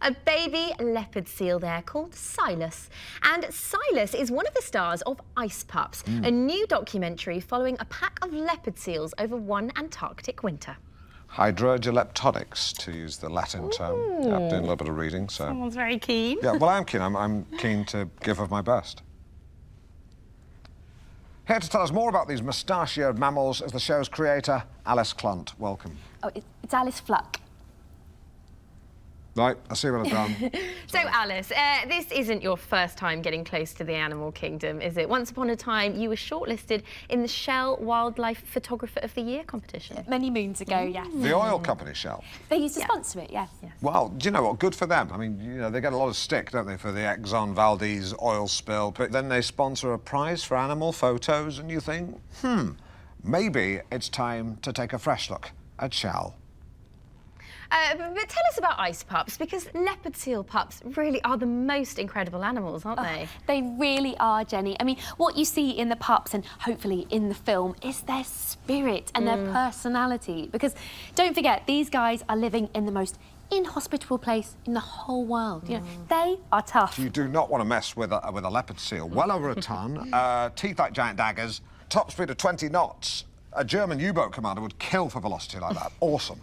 a baby leopard seal there called Silas. And Silas is one of the stars of Ice Pups, a new documentary following a pack of leopard seals over one Antarctic winter. Hydrogeleptonics, to use the Latin term. Yeah, I'm doing a little bit of reading, so... Someone's very keen. Yeah, well, I'm keen. I'm keen to give of my best. Here to tell us more about these mustachioed mammals is the show's creator, Alice Clunt. Welcome. Oh, it's Alice Fluck. Right, I see what I've done. So, Alice, this isn't your first time getting close to the animal kingdom, is it? Once upon a time, you were shortlisted in the Shell Wildlife Photographer of the Year competition. Many moons ago, yes. The oil company, Shell. They used to sponsor it, yes. Well, do you know what? Good for them. I mean, you know, they get a lot of stick, don't they, for the Exxon Valdez oil spill. But then they sponsor a prize for animal photos, and you think, maybe it's time to take a fresh look at Shell. But tell us about ice pups, because leopard seal pups really are the most incredible animals, aren't they? They really are, Jenny. I mean, what you see in the pups and hopefully in the film is their spirit and their personality. Because don't forget, these guys are living in the most inhospitable place in the whole world. You know, they are tough. You do not want to mess with a leopard seal. Well over a ton, teeth like giant daggers, top speed of 20 knots. A German U-boat commander would kill for velocity like that. Awesome.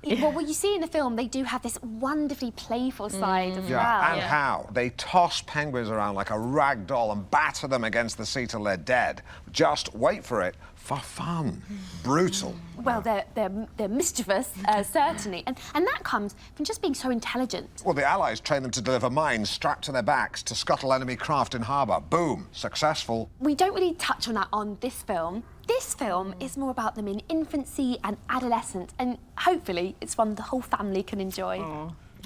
Well, what you see in the film, they do have this wonderfully playful side as well. And how? They toss penguins around like a rag doll and batter them against the sea till they're dead. Just wait for it, for fun. Brutal. Well, they're mischievous, certainly. And that comes from just being so intelligent. Well, the Allies trained them to deliver mines strapped to their backs to scuttle enemy craft in harbour. Boom. Successful. We don't really touch on that on this film. This film is more about them in infancy and adolescence, and hopefully it's one the whole family can enjoy.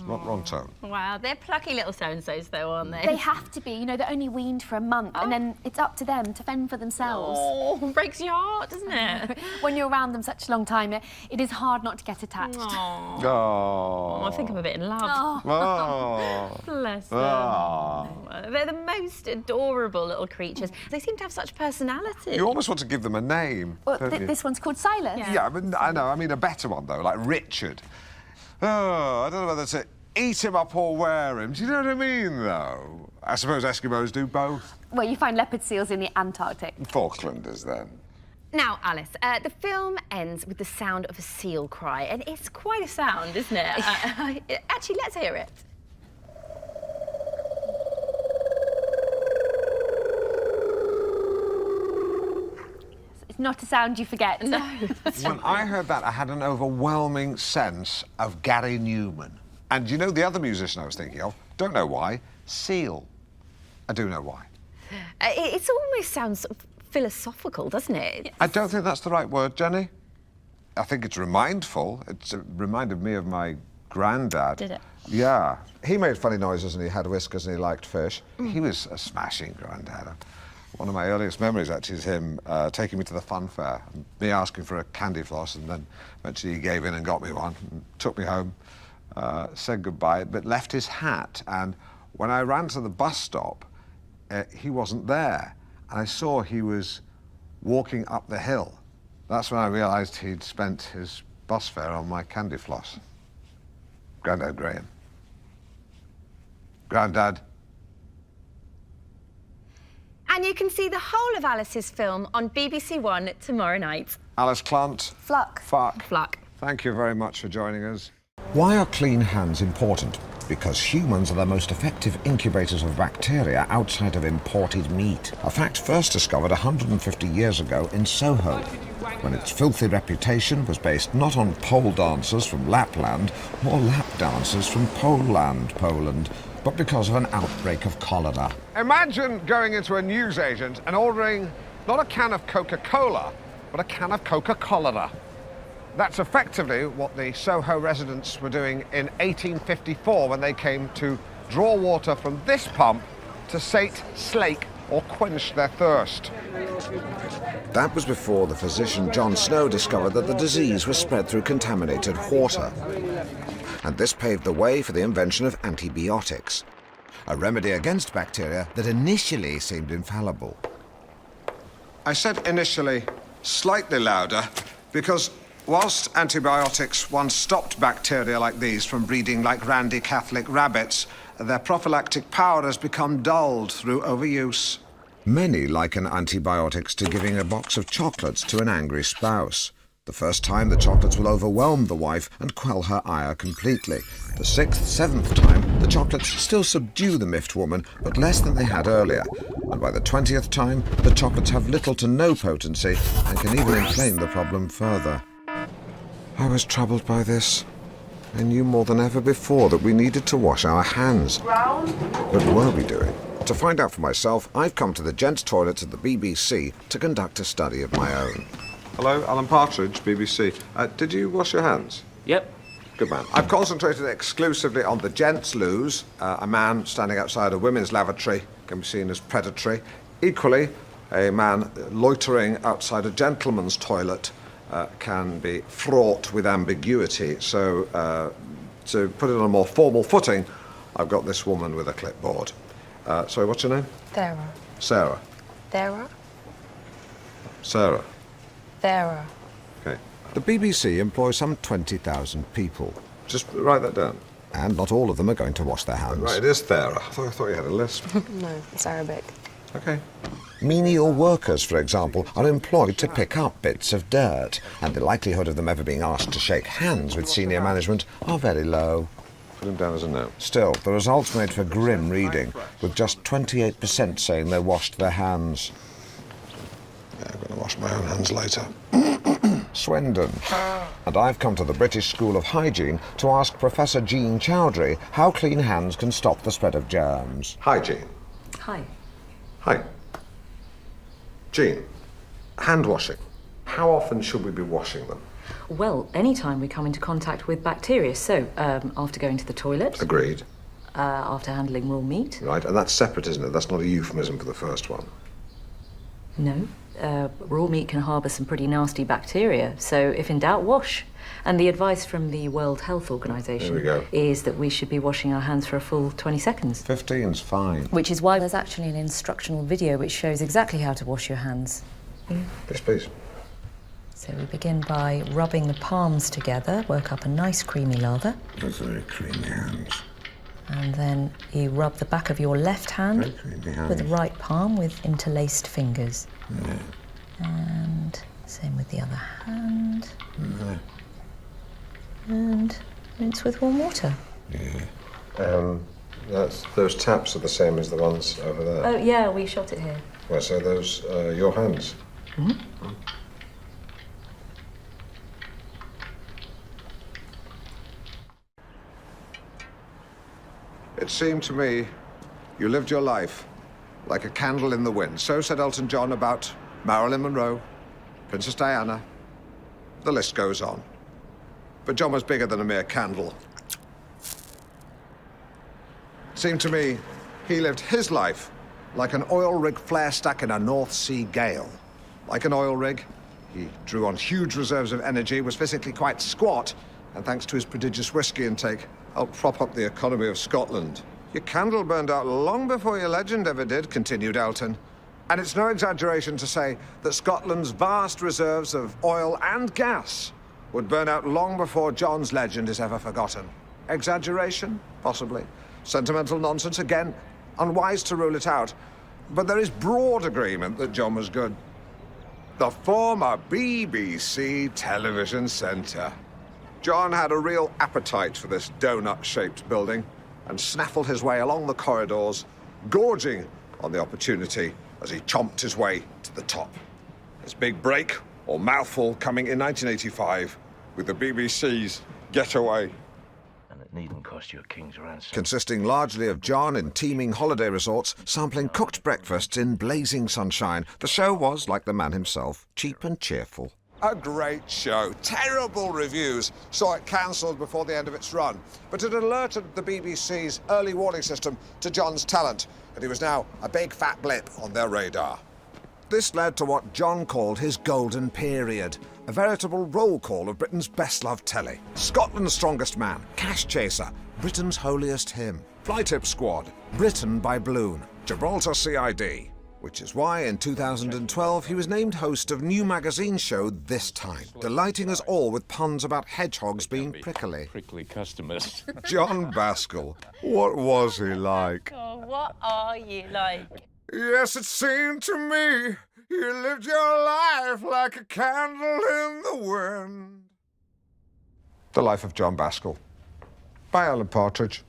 Wrong tone. Wow, they're plucky little so-and-sos, though, aren't they? They have to be. You know, they're only weaned for a month, and then it's up to them to fend for themselves. Oh, breaks your heart, doesn't it? When you're around them such a long time, it is hard not to get attached. Oh. I think I'm a bit in love. Oh. Bless them. Oh. They're the most adorable little creatures. They seem to have such personality. You almost want to give them a name. Well, don't you? this one's called Silas. Yeah, but I know. I mean, a better one, though, like Richard. Oh, I don't know whether to eat him up or wear him. Do you know what I mean, though? I suppose Eskimos do both. Well, you find leopard seals in the Antarctic. Falklanders, then. Now, Alice, the film ends with the sound of a seal cry, and it's quite a sound, isn't it? Actually, let's hear it. It's not a sound you forget. No. When I heard that, I had an overwhelming sense of Gary Newman. And you know the other musician I was thinking of? Don't know why. Seal. I do know why. It almost sounds sort of philosophical, doesn't it? I don't think that's the right word, Jenny. I think it's remindful. It reminded me of my granddad. Did it? Yeah. He made funny noises and he had whiskers and he liked fish. He was a smashing granddad. One of my earliest memories, actually, is him taking me to the fun fair, and me asking for a candy floss, and then eventually he gave in and got me one, and took me home, said goodbye, but left his hat. And when I ran to the bus stop, he wasn't there. And I saw he was walking up the hill. That's when I realised he'd spent his bus fare on my candy floss. Grandad Graham. Grandad. And you can see the whole of Alice's film on BBC One tomorrow night. Alice Clunt. Fluck. Fluck. Thank you very much for joining us. Why are clean hands important? Because humans are the most effective incubators of bacteria outside of imported meat. A fact first discovered 150 years ago in Soho, when its filthy reputation was based not on pole dancers from Lapland or lap dancers from Poland, Poland, but because of an outbreak of cholera. Imagine going into a newsagent and ordering not a can of Coca-Cola, but a can of Coca-Cola. That's effectively what the Soho residents were doing in 1854 when they came to draw water from this pump to sate, slake, or quench their thirst. That was before the physician John Snow discovered that the disease was spread through contaminated water. And this paved the way for the invention of antibiotics, a remedy against bacteria that initially seemed infallible. I said initially slightly louder because Whilst antibiotics once stopped bacteria like these from breeding like randy Catholic rabbits, their prophylactic power has become dulled through overuse. Many liken antibiotics to giving a box of chocolates to an angry spouse. The first time, the chocolates will overwhelm the wife and quell her ire completely. The sixth, seventh time, the chocolates still subdue the miffed woman, but less than they had earlier. And by the 20th time, the chocolates have little to no potency and can even inflame the problem further. I was troubled by this. I knew more than ever before that we needed to wash our hands. But were we doing? To find out for myself, I've come to the gents' toilets at the BBC to conduct a study of my own. Hello, Alan Partridge, BBC. Did you wash your hands? Yep. Good man. I've concentrated exclusively on the gents' loos. A man standing outside a women's lavatory can be seen as predatory. Equally, a man loitering outside a gentleman's toilet can be fraught with ambiguity. So, to put it on a more formal footing, I've got this woman with a clipboard. Sorry, what's your name? Sarah. Sarah. Sarah? Sarah. Sarah. Okay. The BBC employs some 20,000 people. Just write that down. And not all of them are going to wash their hands. Right, it is Sarah. I thought you had a list. No, it's Arabic. Okay. Menial workers, for example, are employed to pick up bits of dirt, and the likelihood of them ever being asked to shake hands with senior management are very low. Put him down as a no. Still, the results made for grim reading, with just 28% saying they washed their hands. Yeah, I'm going to wash my own hands later. Swindon. And I've come to the British School of Hygiene to ask Professor Jean Chowdhury how clean hands can stop the spread of germs. Hi, Jean. Hi. Hi. Jean, hand washing. How often should we be washing them? Well, anytime we come into contact with bacteria. So, after going to the toilet. Agreed. After handling raw meat. Right, and that's separate, isn't it? That's not a euphemism for the first one. No. Raw meat can harbour some pretty nasty bacteria. So, if in doubt, wash. And the advice from the World Health Organization is that we should be washing our hands for a full 20 seconds. 15's fine. Which is why there's actually an instructional video which shows exactly how to wash your hands. Yes, please. So we begin by rubbing the palms together, work up a nice creamy lather. That's very creamy hands. And then you rub the back of your left hand with the right palm with interlaced fingers. Yeah. And same with the other hand. Yeah. And rinse with warm water. Yeah. Those taps are the same as the ones over there. Oh, yeah, we shot it here. Well, so those your hands? Mm-hmm. It seemed to me you lived your life like a candle in the wind. So said Elton John about Marilyn Monroe, Princess Diana. The list goes on. But John was bigger than a mere candle. It seemed to me he lived his life like an oil rig flare stuck in a North Sea gale. Like an oil rig, he drew on huge reserves of energy, was physically quite squat, and thanks to his prodigious whiskey intake, helped prop up the economy of Scotland. Your candle burned out long before your legend ever did, continued Elton. And it's no exaggeration to say that Scotland's vast reserves of oil and gas would burn out long before John's legend is ever forgotten. Exaggeration? Possibly. Sentimental nonsense? Again, unwise to rule it out. But there is broad agreement that John was good. The former BBC television centre. John had a real appetite for this donut-shaped building and snaffled his way along the corridors, gorging on the opportunity as he chomped his way to the top. His big break, or mouthful, coming in 1985 with the BBC's Getaway. And it needn't cost you a king's ransom. Consisting largely of John in teeming holiday resorts, sampling cooked breakfasts in blazing sunshine, the show was, like the man himself, cheap and cheerful. A great show. Terrible reviews saw it cancelled before the end of its run. But it alerted the BBC's early warning system to John's talent, and he was now a big fat blip on their radar. This led to what John called his golden period, a veritable roll call of Britain's best-loved telly. Scotland's strongest man, Cash Chaser, Britain's holiest hymn, Fly Tip Squad, Britain by Balloon, Gibraltar CID. Which is why in 2012 he was named host of new magazine show This Time, delighting us all with puns about hedgehogs being prickly. Prickly customers. John Baskerville, what was he like? Oh, what are you like? Yes, it seemed to me you lived your life like a candle in the wind. The Life of John Baskerville, by Alan Partridge.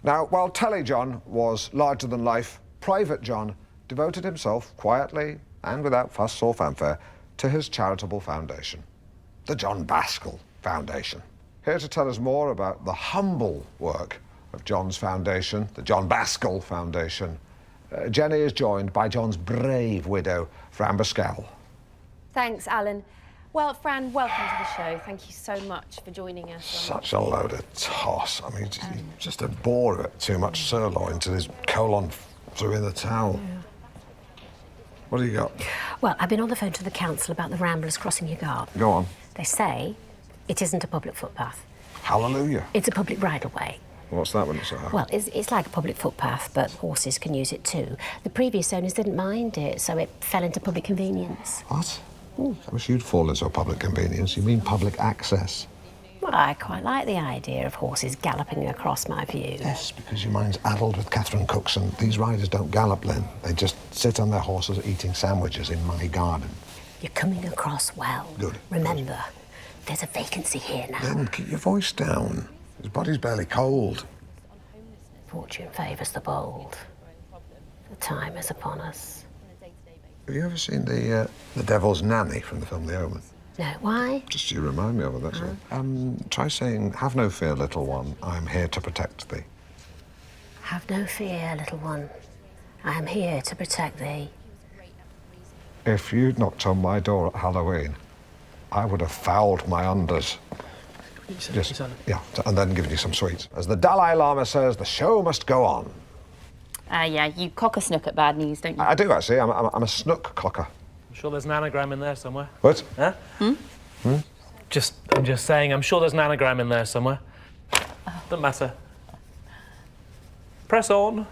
Now, while Telly John was larger than life, Private John devoted himself quietly and without fuss or fanfare to his charitable foundation, the John Baskerville Foundation. Here to tell us more about the humble work of John's foundation, the John Baskerville Foundation, Jenny is joined by John's brave widow, Fran Baskerville. Thanks, Alan. Well, Fran, welcome to the show. Thank you so much for joining us. Such a load of toss. I mean, just a bore of it. Too much sirloin till his colon threw in the towel. Yeah. What do you got? Well, I've been on the phone to the council about the ramblers crossing your garden. Go on. They say it isn't a public footpath. Hallelujah. It's a public right-of-way. What's that when it's a... Well, it's like a public footpath, but horses can use it too. The previous owners didn't mind it, so it fell into public convenience. What? I wish you'd fall into a public convenience. You mean public access? Well, I quite like the idea of horses galloping across my view. Yes, because your mind's addled with Catherine Cooks, and these riders don't gallop, Lynn. They just sit on their horses eating sandwiches in my garden. You're coming across well. Good. Remember, there's a vacancy here now. Lynn, keep your voice down. His body's barely cold. Fortune favours the bold. The time is upon us. Have you ever seen the Devil's Nanny from the film The Omen? No, why? Just you remind me of it, that's all. Try saying, "Have no fear, little one, I am here to protect thee." Have no fear, little one. I am here to protect thee. If you'd knocked on my door at Halloween, I would have fouled my unders. Just, yeah, and then given you some sweets. As the Dalai Lama says, the show must go on. Yeah, you cock a snook at bad news, don't you? I do, actually. I'm a snook clocker. I'm sure there's an anagram in there somewhere. What? Huh? I'm just saying, I'm sure there's an anagram in there somewhere. Doesn't matter. Press on.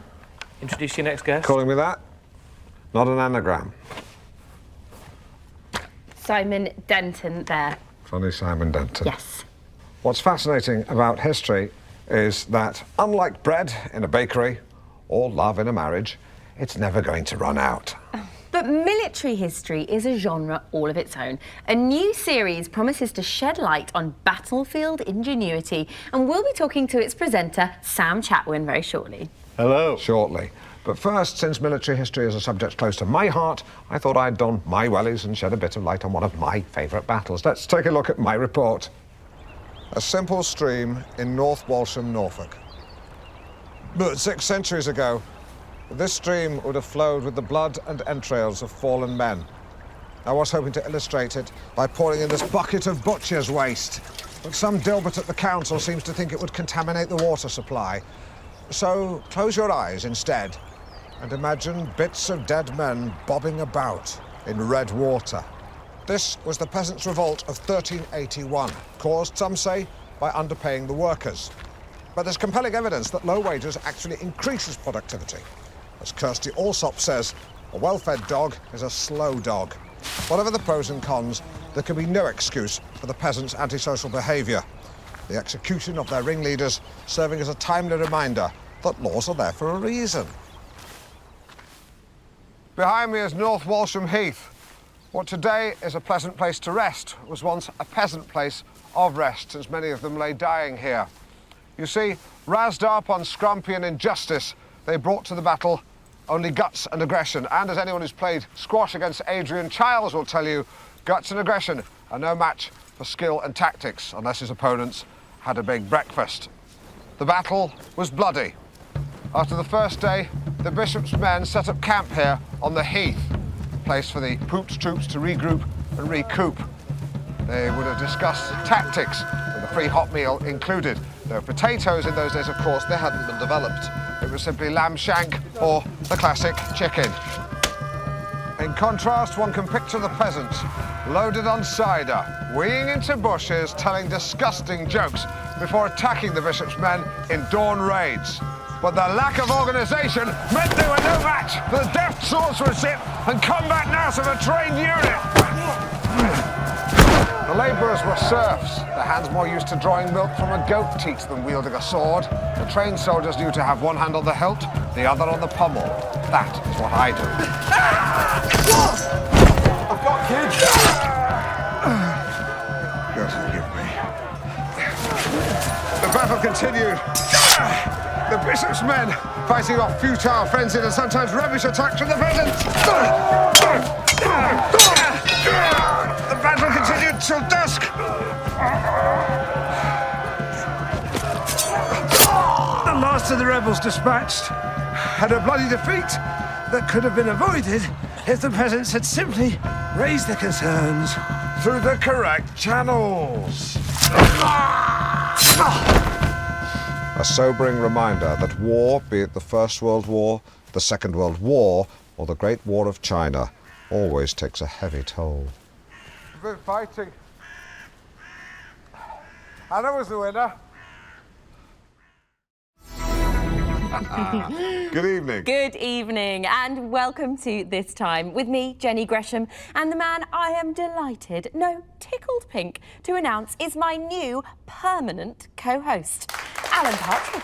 Introduce your next guest. Calling me that? Not an anagram. Simon Denton there. Funny Simon Denton. Yes. What's fascinating about history is that, unlike bread in a bakery or love in a marriage, it's never going to run out. But military history is a genre all of its own. A new series promises to shed light on battlefield ingenuity, and we'll be talking to its presenter, Sam Chatwin, very shortly. Hello. Shortly. But first, since military history is a subject close to my heart, I thought I'd don my wellies and shed a bit of light on one of my favourite battles. Let's take a look at my report. A simple stream in North Walsham, Norfolk. But 6 centuries ago, this stream would have flowed with the blood and entrails of fallen men. I was hoping to illustrate it by pouring in this bucket of butcher's waste, but some Dilbert at the council seems to think it would contaminate the water supply. So close your eyes instead and imagine bits of dead men bobbing about in red water. This was the Peasants' Revolt of 1381, caused, some say, by underpaying the workers. But there's compelling evidence that low wages actually increases productivity. As Kirsty Allsop says, a well-fed dog is a slow dog. Whatever the pros and cons, there can be no excuse for the peasants' antisocial behaviour. The execution of their ringleaders serving as a timely reminder that laws are there for a reason. Behind me is North Walsham Heath. What today is a pleasant place to rest was once a peasant place of rest, since many of them lay dying here. You see, razzed up on scrumpian injustice, they brought to the battle only guts and aggression. And as anyone who's played squash against Adrian Chiles will tell you, guts and aggression are no match for skill and tactics, unless his opponents had a big breakfast. The battle was bloody. After the first day, the bishop's men set up camp here on the heath, a place for the Poop's troops to regroup and recoup. They would have discussed tactics, with a free hot meal included. Though potatoes in those days, of course, they hadn't been developed. It was simply lamb shank or the classic chicken. In contrast, one can picture the peasants, loaded on cider, wheeling into bushes, telling disgusting jokes before attacking the bishop's men in dawn raids. But the lack of organisation meant they were no match for the deft swordsmanship and combat nous of a trained unit. The labourers were serfs, their hands more used to drawing milk from a goat teat than wielding a sword. The trained soldiers knew to have one hand on the hilt, the other on the pommel. That is what I do. I've got kids. God forgive me. The battle continued. The bishop's men fighting off futile frenzied and sometimes rubbish attacks from the peasants. The battle continued till dusk. The last of the rebels dispatched had a bloody defeat that could have been avoided if the peasants had simply raised their concerns through the correct channels. A sobering reminder that war, be it the First World War, the Second World War, or the Great War of China, always takes a heavy toll. We've been fighting. And I was the winner. Good evening. Good evening and welcome to This Time with me, Jenny Gresham, and the man I am delighted, no, tickled pink, to announce is my new permanent co-host, Alan Partridge.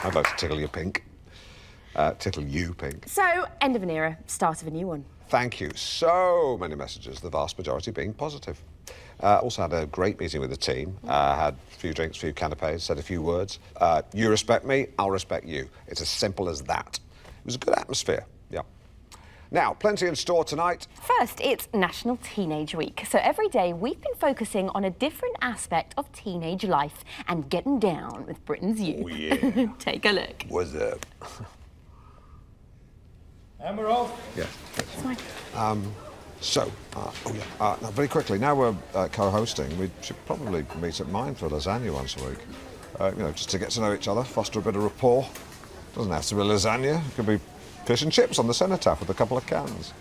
I'd like to tickle you pink. Tickle you pink. So, end of an era, start of a new one. Thank you. So many messages, the vast majority being positive. Also had a great meeting with the team. Had a few drinks, a few canapes, said a few words. You respect me, I'll respect you. It's as simple as that. It was a good atmosphere, yeah. Now, plenty in store tonight. First, it's National Teenage Week. So every day we've been focusing on a different aspect of teenage life and getting down with Britain's youth. Oh, yeah. Take a look. What's up? Emerald? Yes. It's fine. Now very quickly, now we're co-hosting, we should probably meet at mine for lasagna once a week. Just to get to know each other, foster a bit of rapport. Doesn't have to be lasagna, it could be fish and chips on the cenotaph with a couple of cans.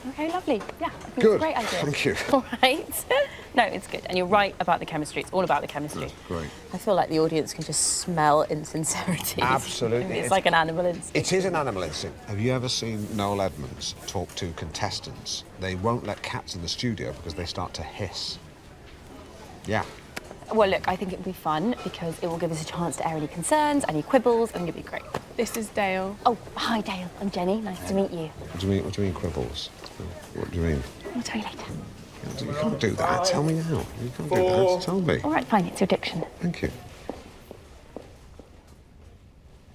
Okay, lovely. Yeah, I think Good. it's a great idea. Thank you. All right. No, it's good. And you're right about the chemistry. It's all about the chemistry. That's great. I feel like the audience can just smell insincerity. Absolutely. It's like an animal instinct. It is an animal instinct. Have you ever seen Noel Edmonds talk to contestants? They won't let cats in the studio because they start to hiss. Yeah. Well, look, I think it'll be fun because it will give us a chance to air any concerns, any quibbles, and it'll be great. This is Dale. Oh, hi, Dale. I'm Jenny. Nice to meet you. What do you mean quibbles? What do you mean? I'll tell you later. You can't do that. Tell me now. You can't do that. Tell me. All right, fine. It's your diction. Thank you.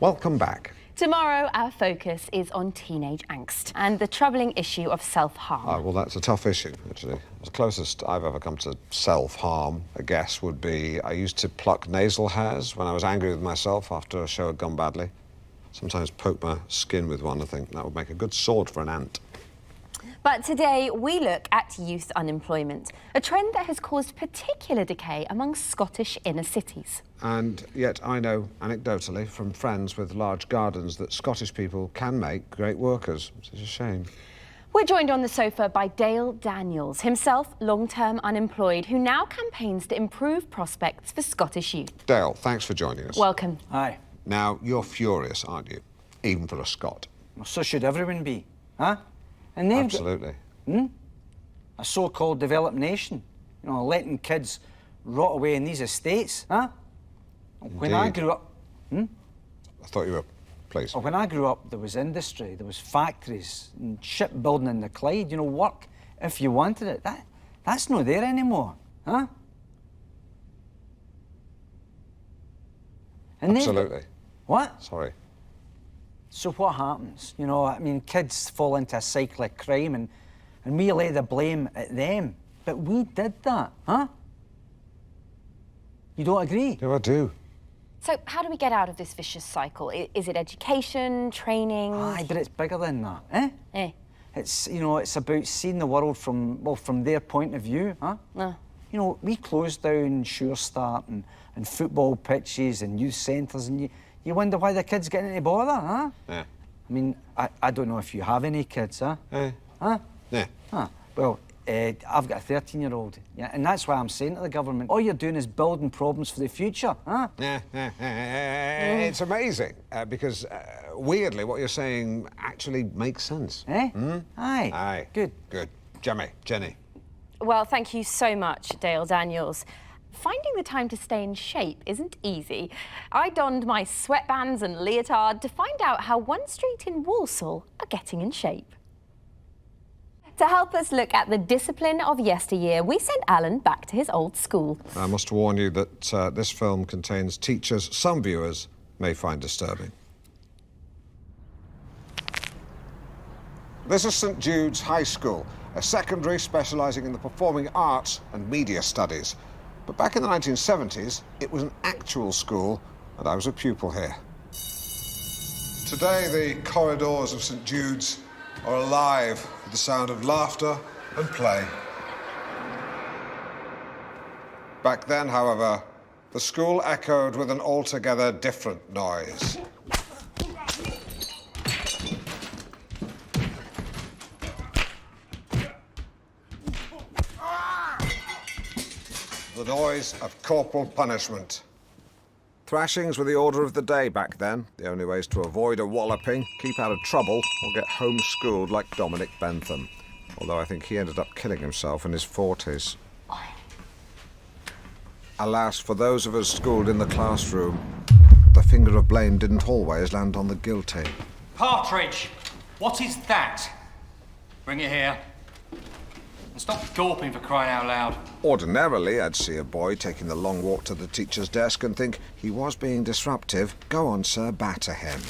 Welcome back. Tomorrow, our focus is on teenage angst and the troubling issue of self-harm. Well, that's a tough issue, actually. The closest I've ever come to self-harm, I guess, would be I used to pluck nasal hairs when I was angry with myself after a show had gone badly. Sometimes poke my skin with one. I think that would make a good sword for an ant. But today, we look at youth unemployment, a trend that has caused particular decay among Scottish inner cities. And yet I know, anecdotally, from friends with large gardens, that Scottish people can make great workers. It's a shame. We're joined on the sofa by Dale Daniels, himself long-term unemployed, who now campaigns to improve prospects for Scottish youth. Dale, thanks for joining us. Welcome. Aye. Now, you're furious, aren't you? Even for a Scot. Well, so should everyone be, huh? And they've Absolutely. a so-called developed nation, letting kids rot away in these estates, huh? When I Indeed. grew up... I thought you were... Please. When I grew up, there was industry, there was factories, and shipbuilding in the Clyde, work if you wanted it. That's not there anymore, huh? And Absolutely. What? Sorry. So what happens? Kids fall into a cycle of crime and we lay the blame at them. But we did that, huh? You don't agree? No, I do. So how do we get out of this vicious cycle? Is it education, training? Aye, but it's bigger than that, eh? Eh. It's, it's about seeing the world from their point of view, huh? No. We closed down Sure Start and football pitches and youth centres and you wonder why the kids get into bother, huh? Yeah. I don't know if you have any kids, huh? Eh. Huh? Yeah. Huh. Well, I've got a 13-year-old, yeah, and that's why I'm saying to the government, all you're doing is building problems for the future, huh? It's amazing, because weirdly what you're saying actually makes sense. Eh? Aye. Aye. Good. Good. Jenny. Well, thank you so much, Dale Daniels. Finding the time to stay in shape isn't easy. I donned my sweatbands and leotard to find out how one street in Walsall are getting in shape. To help us look at the discipline of yesteryear, we sent Alan back to his old school. I must warn you that this film contains teachers some viewers may find disturbing. This is St Jude's High School, a secondary specialising in the performing arts and media studies. But back in the 1970s, it was an actual school, and I was a pupil here. Today, the corridors of St Jude's are alive with the sound of laughter and play. Back then, however, the school echoed with an altogether different noise. The noise of corporal punishment. Thrashings were the order of the day back then. The only ways to avoid a walloping, keep out of trouble, or get homeschooled like Dominic Bentham. Although I think he ended up killing himself in his 40s. Alas, for those of us schooled in the classroom, the finger of blame didn't always land on the guilty. Partridge, what is that? Bring it here. And stop gawping, for crying out loud. Ordinarily, I'd see a boy taking the long walk to the teacher's desk and think he was being disruptive. Go on, sir, batter him.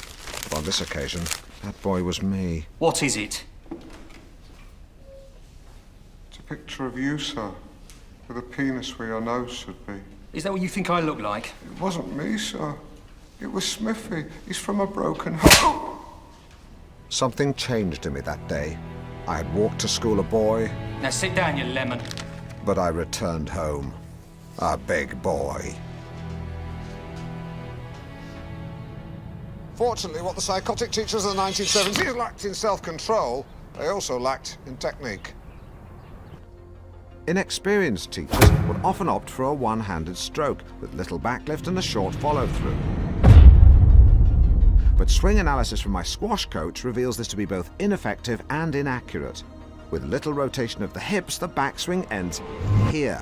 But on this occasion, that boy was me. What is it? It's a picture of you, sir, with a penis where your nose should be. Is that what you think I look like? It wasn't me, sir. It was Smithy. He's from a broken home. Something changed in me that day. I had walked to school a boy. Now sit down, you lemon. But I returned home a big boy. Fortunately, what the psychotic teachers of the 1970s lacked in self-control, they also lacked in technique. Inexperienced teachers would often opt for a one-handed stroke with little backlift and a short follow-through. But swing analysis from my squash coach reveals this to be both ineffective and inaccurate. With little rotation of the hips, the backswing ends here,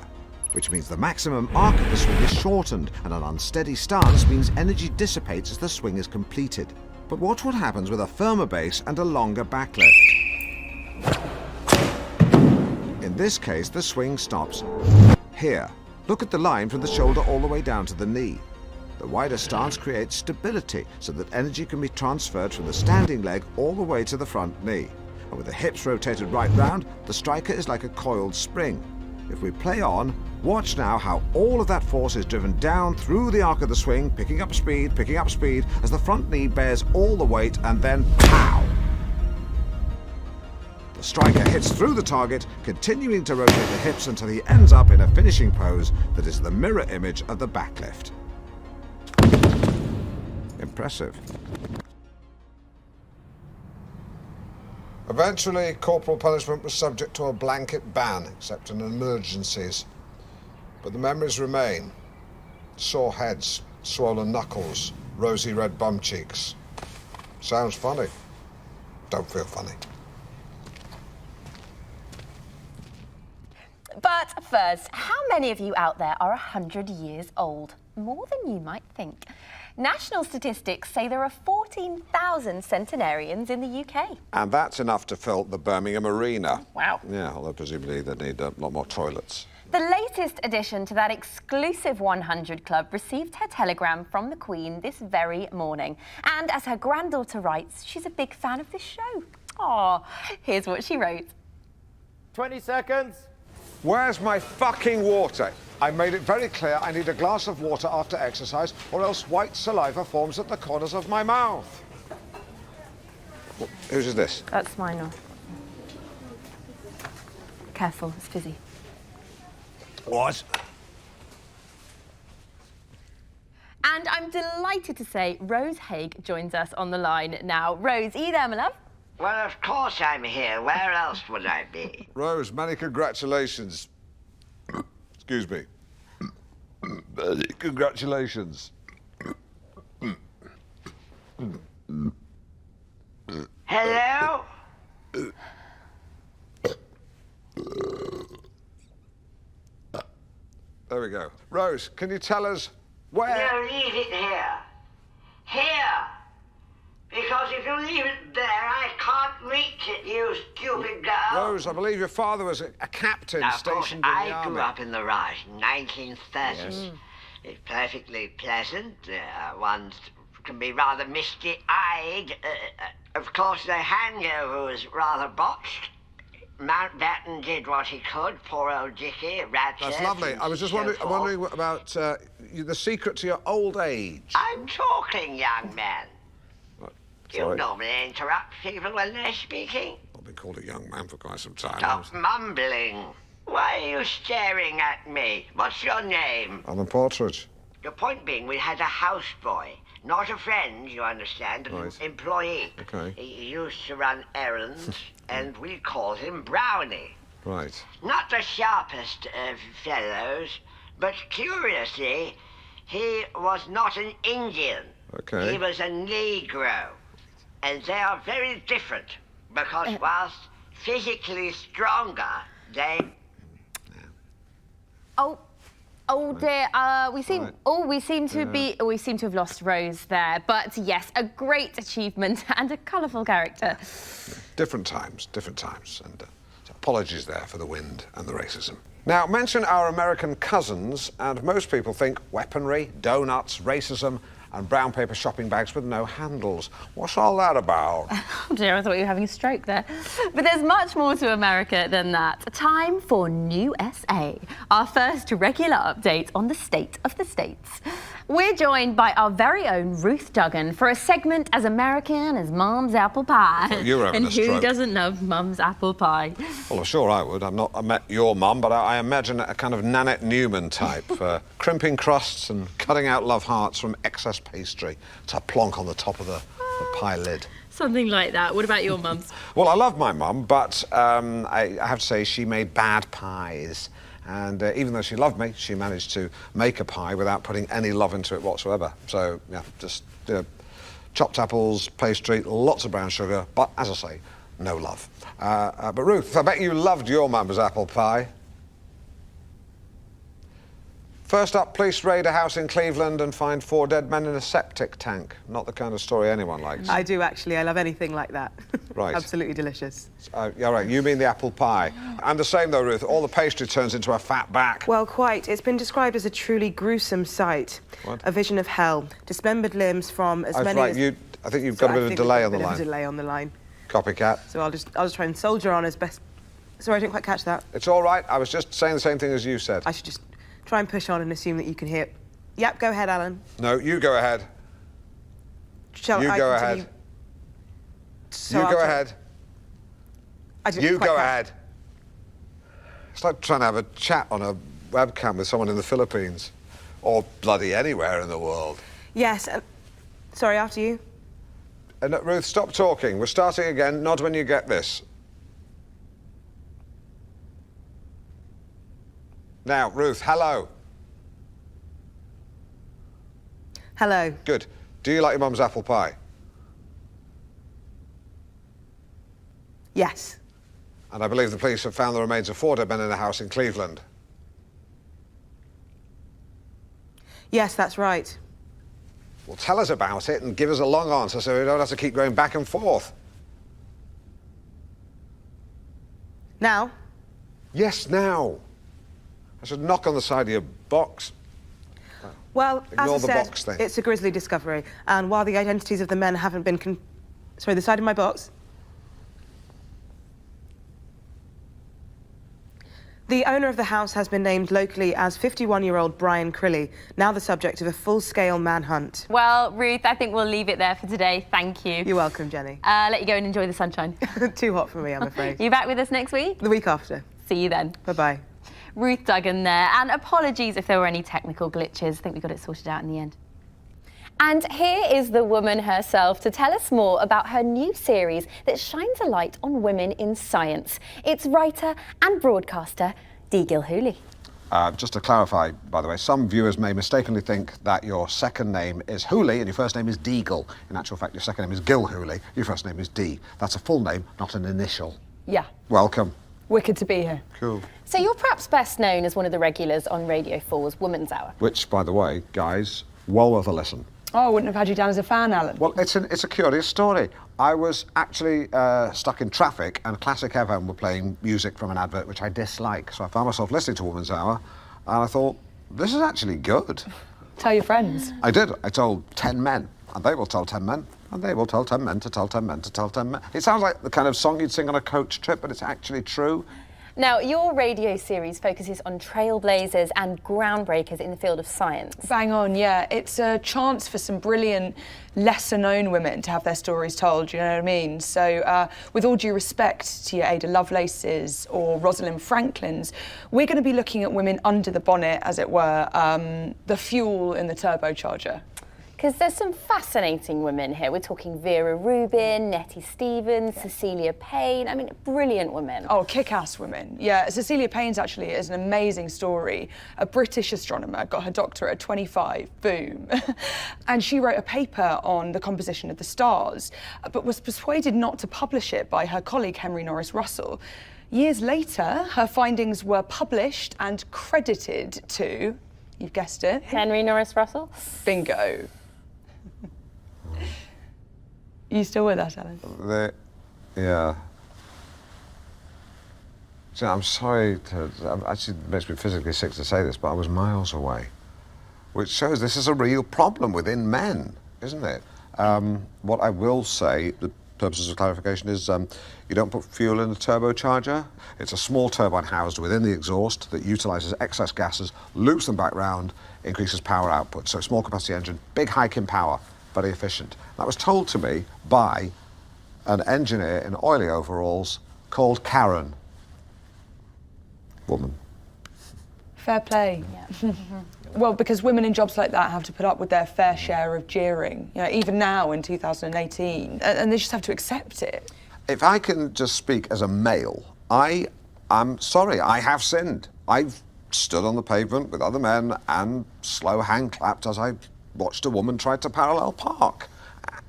which means the maximum arc of the swing is shortened, and an unsteady stance means energy dissipates as the swing is completed. But watch what happens with a firmer base and a longer backlift. In this case, the swing stops here. Look at the line from the shoulder all the way down to the knee. The wider stance creates stability so that energy can be transferred from the standing leg all the way to the front knee. And with the hips rotated right round, the striker is like a coiled spring. If we play on, watch now how all of that force is driven down through the arc of the swing, picking up speed, as the front knee bears all the weight, and then pow! The striker hits through the target, continuing to rotate the hips until he ends up in a finishing pose that is the mirror image of the backlift. Impressive. Eventually, corporal punishment was subject to a blanket ban, except in emergencies. But the memories remain. Sore heads, swollen knuckles, rosy red bum cheeks. Sounds funny. Don't feel funny. But first, how many of you out there are 100 years old? More than you might think. National statistics say there are 14,000 centenarians in the UK. And that's enough to fill the Birmingham Arena. Wow. Yeah, although presumably they need a lot more toilets. The latest addition to that exclusive 100 club received her telegram from the Queen this very morning. And as her granddaughter writes, she's a big fan of this show. Aw, here's what she wrote. 20 seconds. Where's my fucking water? I made it very clear I need a glass of water after exercise, or else white saliva forms at the corners of my mouth. Whose is this? That's mine now. Careful, it's fizzy. What? And I'm delighted to say Rose Haig joins us on the line now. Rose, are you there, my love? Well, of course I'm here. Where else would I be? Rose, many congratulations. Excuse me. Congratulations. Hello? There we go. Rose, can you tell us where... No, leave it here. Here! Because if you leave it there, I can't reach it, you stupid girl. Rose, I believe your father was a captain Now, of course, stationed in the I army. grew up in the Raj, 1930s. Yes. It's perfectly pleasant. One can be rather misty-eyed. Of course, the hangover was rather botched. Mountbatten did what he could, poor old Dickie, Ratchet. That's lovely. I was just wondering about the secret to your old age. I'm talking, young man. You Sorry. normally interrupt people when they're speaking. I've been called a young man for quite some time. Stop mumbling. Why are you staring at me? What's your name? Alan-Partridge. The point being, we had a houseboy. Not a friend, you understand, an Right. employee. Okay. He used to run errands, and we called him Brownie. Right. Not the sharpest of fellows, but curiously, he was not an Indian. Okay. He was a Negro. And they are very different, because whilst physically stronger, they... Oh dear, we seem to have lost Rose there. But yes, a great achievement and a colourful character. Different times, and apologies there for the wind and the racism. Now, mention our American cousins, and most people think weaponry, donuts, racism, and brown paper shopping bags with no handles. What's all that about? Oh dear, I thought you were having a stroke there. But there's much more to America than that. Time for New SA, our first regular update on the state of the states. We're joined by our very own Ruth Duggan for a segment as American as Mum's apple pie. thought you were having and a stroke. who doesn't love Mum's apple pie? Well, I'm sure I would. I met your mum, but I imagine a kind of Nanette Newman type, crimping crusts and cutting out love hearts from excess pastry to plonk on the top of the pie lid. Something like that. What about your mum's? Well, I love my mum, but I have to say she made bad pies. And even though she loved me, she managed to make a pie without putting any love into it whatsoever. So, yeah, just chopped apples, pastry, lots of brown sugar, but, as I say, no love. But Ruth, I bet you loved your mum's apple pie. First up, police raid a house in Cleveland and find 4 dead men in a septic tank. Not the kind of story anyone likes. I do, actually. I love anything like that. Right. Absolutely delicious. Yeah, right. You mean the apple pie. I'm the same, though, Ruth. All the pastry turns into a fat back. Well, quite. It's been described as a truly gruesome sight. What? A vision of hell. Dismembered limbs from as many right. as... I think you've got a bit of a delay on the line. A delay on the line. Copycat. So I'll just try and soldier on as best... Sorry, I didn't quite catch that. It's all right. I was just saying the same thing as you said. I should just try and push on and assume that you can hear... Yep, go ahead, Alan. No, you go ahead. Shall you I go continue? ahead. So you I'll go try- ahead. I didn't You quite go catch- ahead. It's like trying to have a chat on a webcam with someone in the Philippines. Or bloody anywhere in the world. Yes. Sorry, after you. Ruth, stop talking. We're starting again. Nod when you get this. Now, Ruth, hello. Hello. Good. Do you like your mum's apple pie? Yes. And I believe the police have found the remains of 4 dead men in a house in Cleveland. Yes, that's right. Well, tell us about it and give us a long answer so we don't have to keep going back and forth. Now? Yes, now. I should knock on the side of your box. Well, Ignore as the I said, box thing. it's a grisly discovery. And while the identities of the men haven't been... Sorry, the side of my box? The owner of the house has been named locally as 51-year-old Brian Crilly, now the subject of a full-scale manhunt. Well, Ruth, I think we'll leave it there for today. Thank you. You're welcome, Jenny. Let you go and enjoy the sunshine. Too hot for me, I'm afraid. You back with us next week? The week after. See you then. Bye-bye. Ruth Duggan there, and apologies if there were any technical glitches. I think we got it sorted out in the end. And here is the woman herself to tell us more about her new series that shines a light on women in science. It's writer and broadcaster Dee Gilhooly. Just to clarify, by the way, some viewers may mistakenly think that your second name is Hooley and your first name is Deagle. In actual fact, your second name is Gilhooly, your first name is Dee. That's a full name, not an initial. Yeah. Welcome. Wicked to be here. Cool. So you're perhaps best known as one of the regulars on Radio 4's Woman's Hour. Which, by the way, guys, well worth a listen. Oh, I wouldn't have had you down as a fan, Alan. Well, it's a curious story. I was actually stuck in traffic and Classic FM were playing music from an advert which I dislike. So I found myself listening to Woman's Hour and I thought, this is actually good. Tell your friends. I did. I told 10 men and they will tell 10 men and they will tell 10 men to tell 10 men to tell 10 men. It sounds like the kind of song you'd sing on a coach trip, but it's actually true. Now, your radio series focuses on trailblazers and groundbreakers in the field of science. Bang on, yeah. It's a chance for some brilliant, lesser-known women to have their stories told, you know what I mean? So, with all due respect to your Ada Lovelaces or Rosalind Franklins, we're going to be looking at women under the bonnet, as it were, the fuel in the turbocharger. Because there's some fascinating women here. We're talking Vera Rubin, Nettie Stevens, Cecilia Payne. I mean, brilliant women. Oh, kick-ass women. Yeah, Cecilia Payne's actually is an amazing story. A British astronomer, got her doctorate at 25, boom. And she wrote a paper on the composition of the stars, but was persuaded not to publish it by her colleague Henry Norris Russell. Years later, her findings were published and credited to, you've guessed it, Henry Norris Russell? Bingo. You still with us, Alan? Yeah. So I'm sorry to... Actually, it makes me physically sick to say this, but I was miles away. Which shows this is a real problem within men, isn't it? What I will say, the purposes of clarification, is you don't put fuel in a turbocharger. It's a small turbine housed within the exhaust that utilises excess gases, loops them back round, increases power output. So small capacity engine, big hike in power, very efficient. That was told to me by an engineer in oily overalls called Karen. Woman. Fair play. Yeah. Well, because women in jobs like that have to put up with their fair share of jeering, you know, even now in 2018, and they just have to accept it. If I can just speak as a male, I'm sorry, I have sinned. I've stood on the pavement with other men and slow hand clapped as I watched a woman try to parallel park.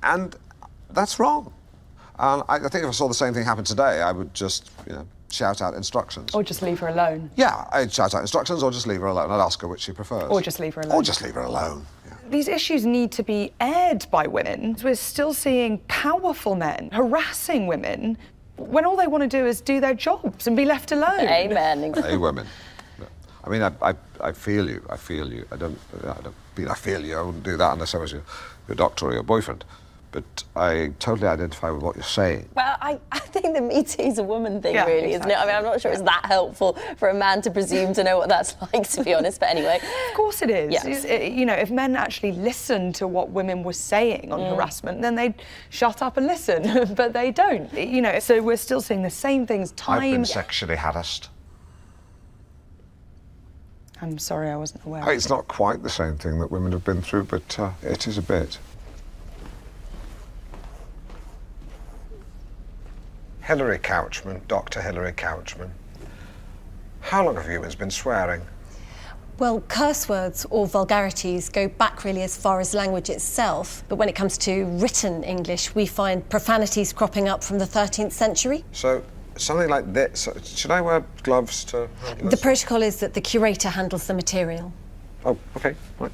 And that's wrong. And I think if I saw the same thing happen today, I would just, you know, shout out instructions. Or just leave her alone. Yeah, I'd shout out instructions or just leave her alone. I'd ask her which she prefers. Or just leave her alone. Or just leave her alone. Yeah. These issues need to be aired by women. We're still seeing powerful men harassing women when all they want to do is do their jobs and be left alone. Amen. Hey, women. I mean, I feel you. I feel you. I don't mean I feel you. I wouldn't do that unless I was your doctor or your boyfriend. But I totally identify with what you're saying. Well, I think the Me Too's a woman thing, Yeah, really, exactly. isn't it? I mean, I'm not sure it's that helpful for a man to presume to know what that's like, to be honest, but anyway. Of course it is. Yes. You know, if men actually listened to what women were saying on harassment, then they'd shut up and listen, but they don't. You know, so we're still seeing the same things time... I've been sexually harassed. I'm sorry, I wasn't aware. It's not quite the same thing that women have been through, but it is a bit. Hilary Couchman, Dr. Hilary Couchman. How long have humans been swearing? Well, curse words or vulgarities go back really as far as language itself. But when it comes to written English, we find profanities cropping up from the 13th century. So, something like this. Should I wear gloves to handle The this? protocol is that the curator handles the material. Oh, OK, right.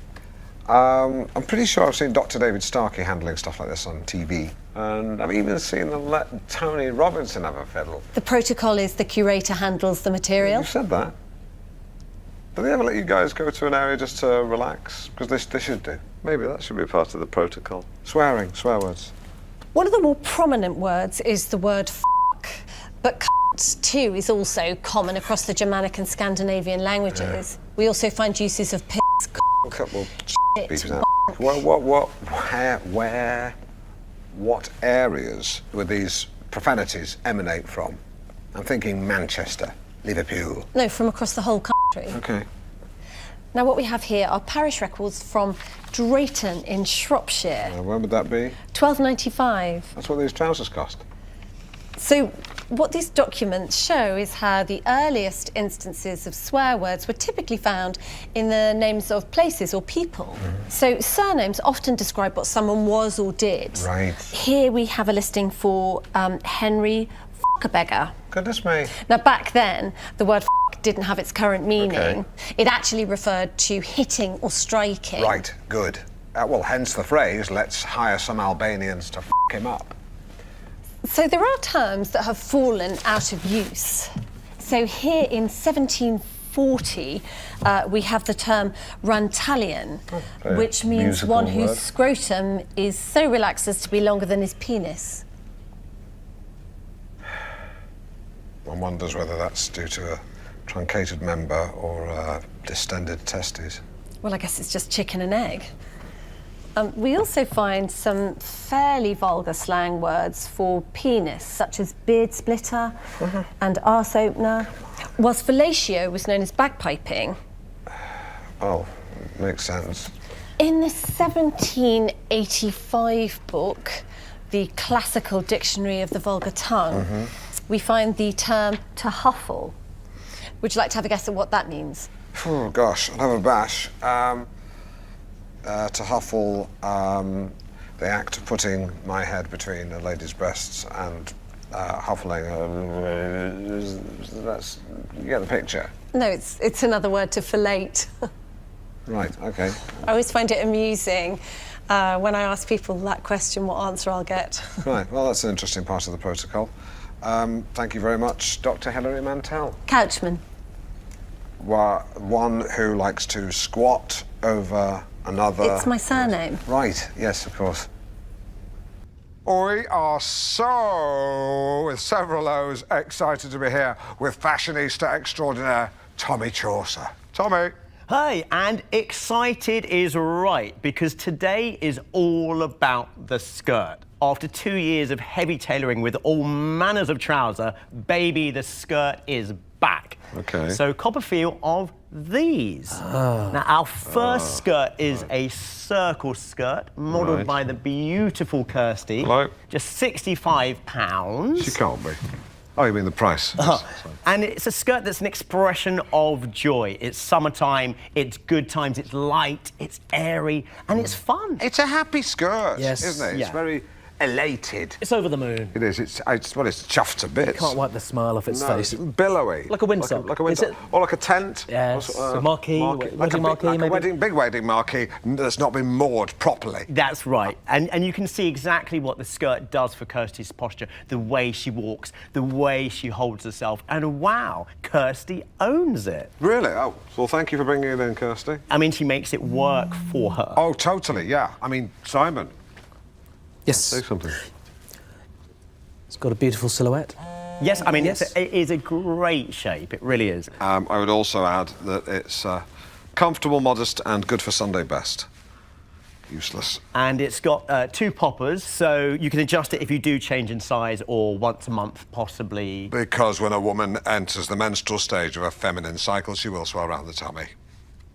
I'm pretty sure I've seen Dr. David Starkey handling stuff like this on TV. And I've even seen them let Tony Robinson have a fiddle. The protocol is the curator handles the material. You said that. Do they ever let you guys go to an area just to relax? Because they should do. Maybe that should be part of the protocol. Swearing, swear words. One of the more prominent words is the word f***, but c***, too is also common across the Germanic and Scandinavian languages. Yeah. We also find uses of piss, Okay, well, what areas would these profanities emanate from? I'm thinking Manchester, Liverpool. No, from across the whole country. Okay. Now, what we have here are parish records from Drayton in Shropshire. When would that be? 1295. That's what these trousers cost. So, what these documents show is how the earliest instances of swear words were typically found in the names of places or people. So, surnames often describe what someone was or did. Right. Here we have a listing for Henry F***a-beggar. Goodness me. Now, back then, the word f*** didn't have its current meaning. Okay. It actually referred to hitting or striking. Right, good. Well, hence the phrase, let's hire some Albanians to f*** him up. So there are terms that have fallen out of use. So here in 1740, we have the term Runtalian, which means one whose scrotum is so relaxed as to be longer than his penis. One wonders whether that's due to a truncated member or distended testes. Well, I guess it's just chicken and egg. We also find some fairly vulgar slang words for penis, such as beard splitter and arse opener, whilst fellatio was known as bagpiping. Oh, makes sense. In the 1785 book, the Classical Dictionary of the Vulgar Tongue, we find the term to huffle. Would you like to have a guess at what that means? Oh, gosh, I'll have a bash. To huffle, the act of putting my head between a lady's breasts and huffling. That's, you get the picture? No, it's another word to fellate. Right, okay. I always find it amusing when I ask people that question, what answer I'll get. Right, well, that's an interesting part of the protocol. Thank you very much, Dr. Hilary Mantell. Couchman. One who likes to squat over another... It's my surname. Right, yes, of course. We are so, with several O's, excited to be here with fashionista extraordinaire Tommy Chaucer. Tommy. Hi, and excited is right, because today is all about the skirt. After 2 years of heavy tailoring with all manners of trouser, baby, the skirt is back. Okay. So cop a feel of these. Now, our first skirt is a circle skirt, modelled by the beautiful Kirsty. Hello. Just £65. She can't be. Oh, you mean the price? And it's a skirt that's an expression of joy. It's summertime, it's good times, it's light, it's airy, and it's fun. It's a happy skirt, yes, isn't it? It's very elated. It's over the moon. It is. It's chuffed to bits. Can't wipe the smile off its face. It's billowy. Like a windsock. Like a windsock. Or like a tent. Yes. A marquee. Like a big wedding marquee that's not been moored properly. That's right. And you can see exactly what the skirt does for Kirsty's posture, the way she walks, the way she holds herself, and wow, Kirsty owns it. Really? Oh, well, thank you for bringing it in, Kirsty. I mean, she makes it work for her. Oh, totally, yeah. I mean, Simon. Yes. Say something. It's got a beautiful silhouette. Yes, I mean, it is a great shape. It really is. I would also add that it's comfortable, modest, and good for Sunday best. Useless. And it's got 2 poppers, so you can adjust it if you do change in size or once a month, possibly. Because when a woman enters the menstrual stage of a feminine cycle, she will swell around the tummy.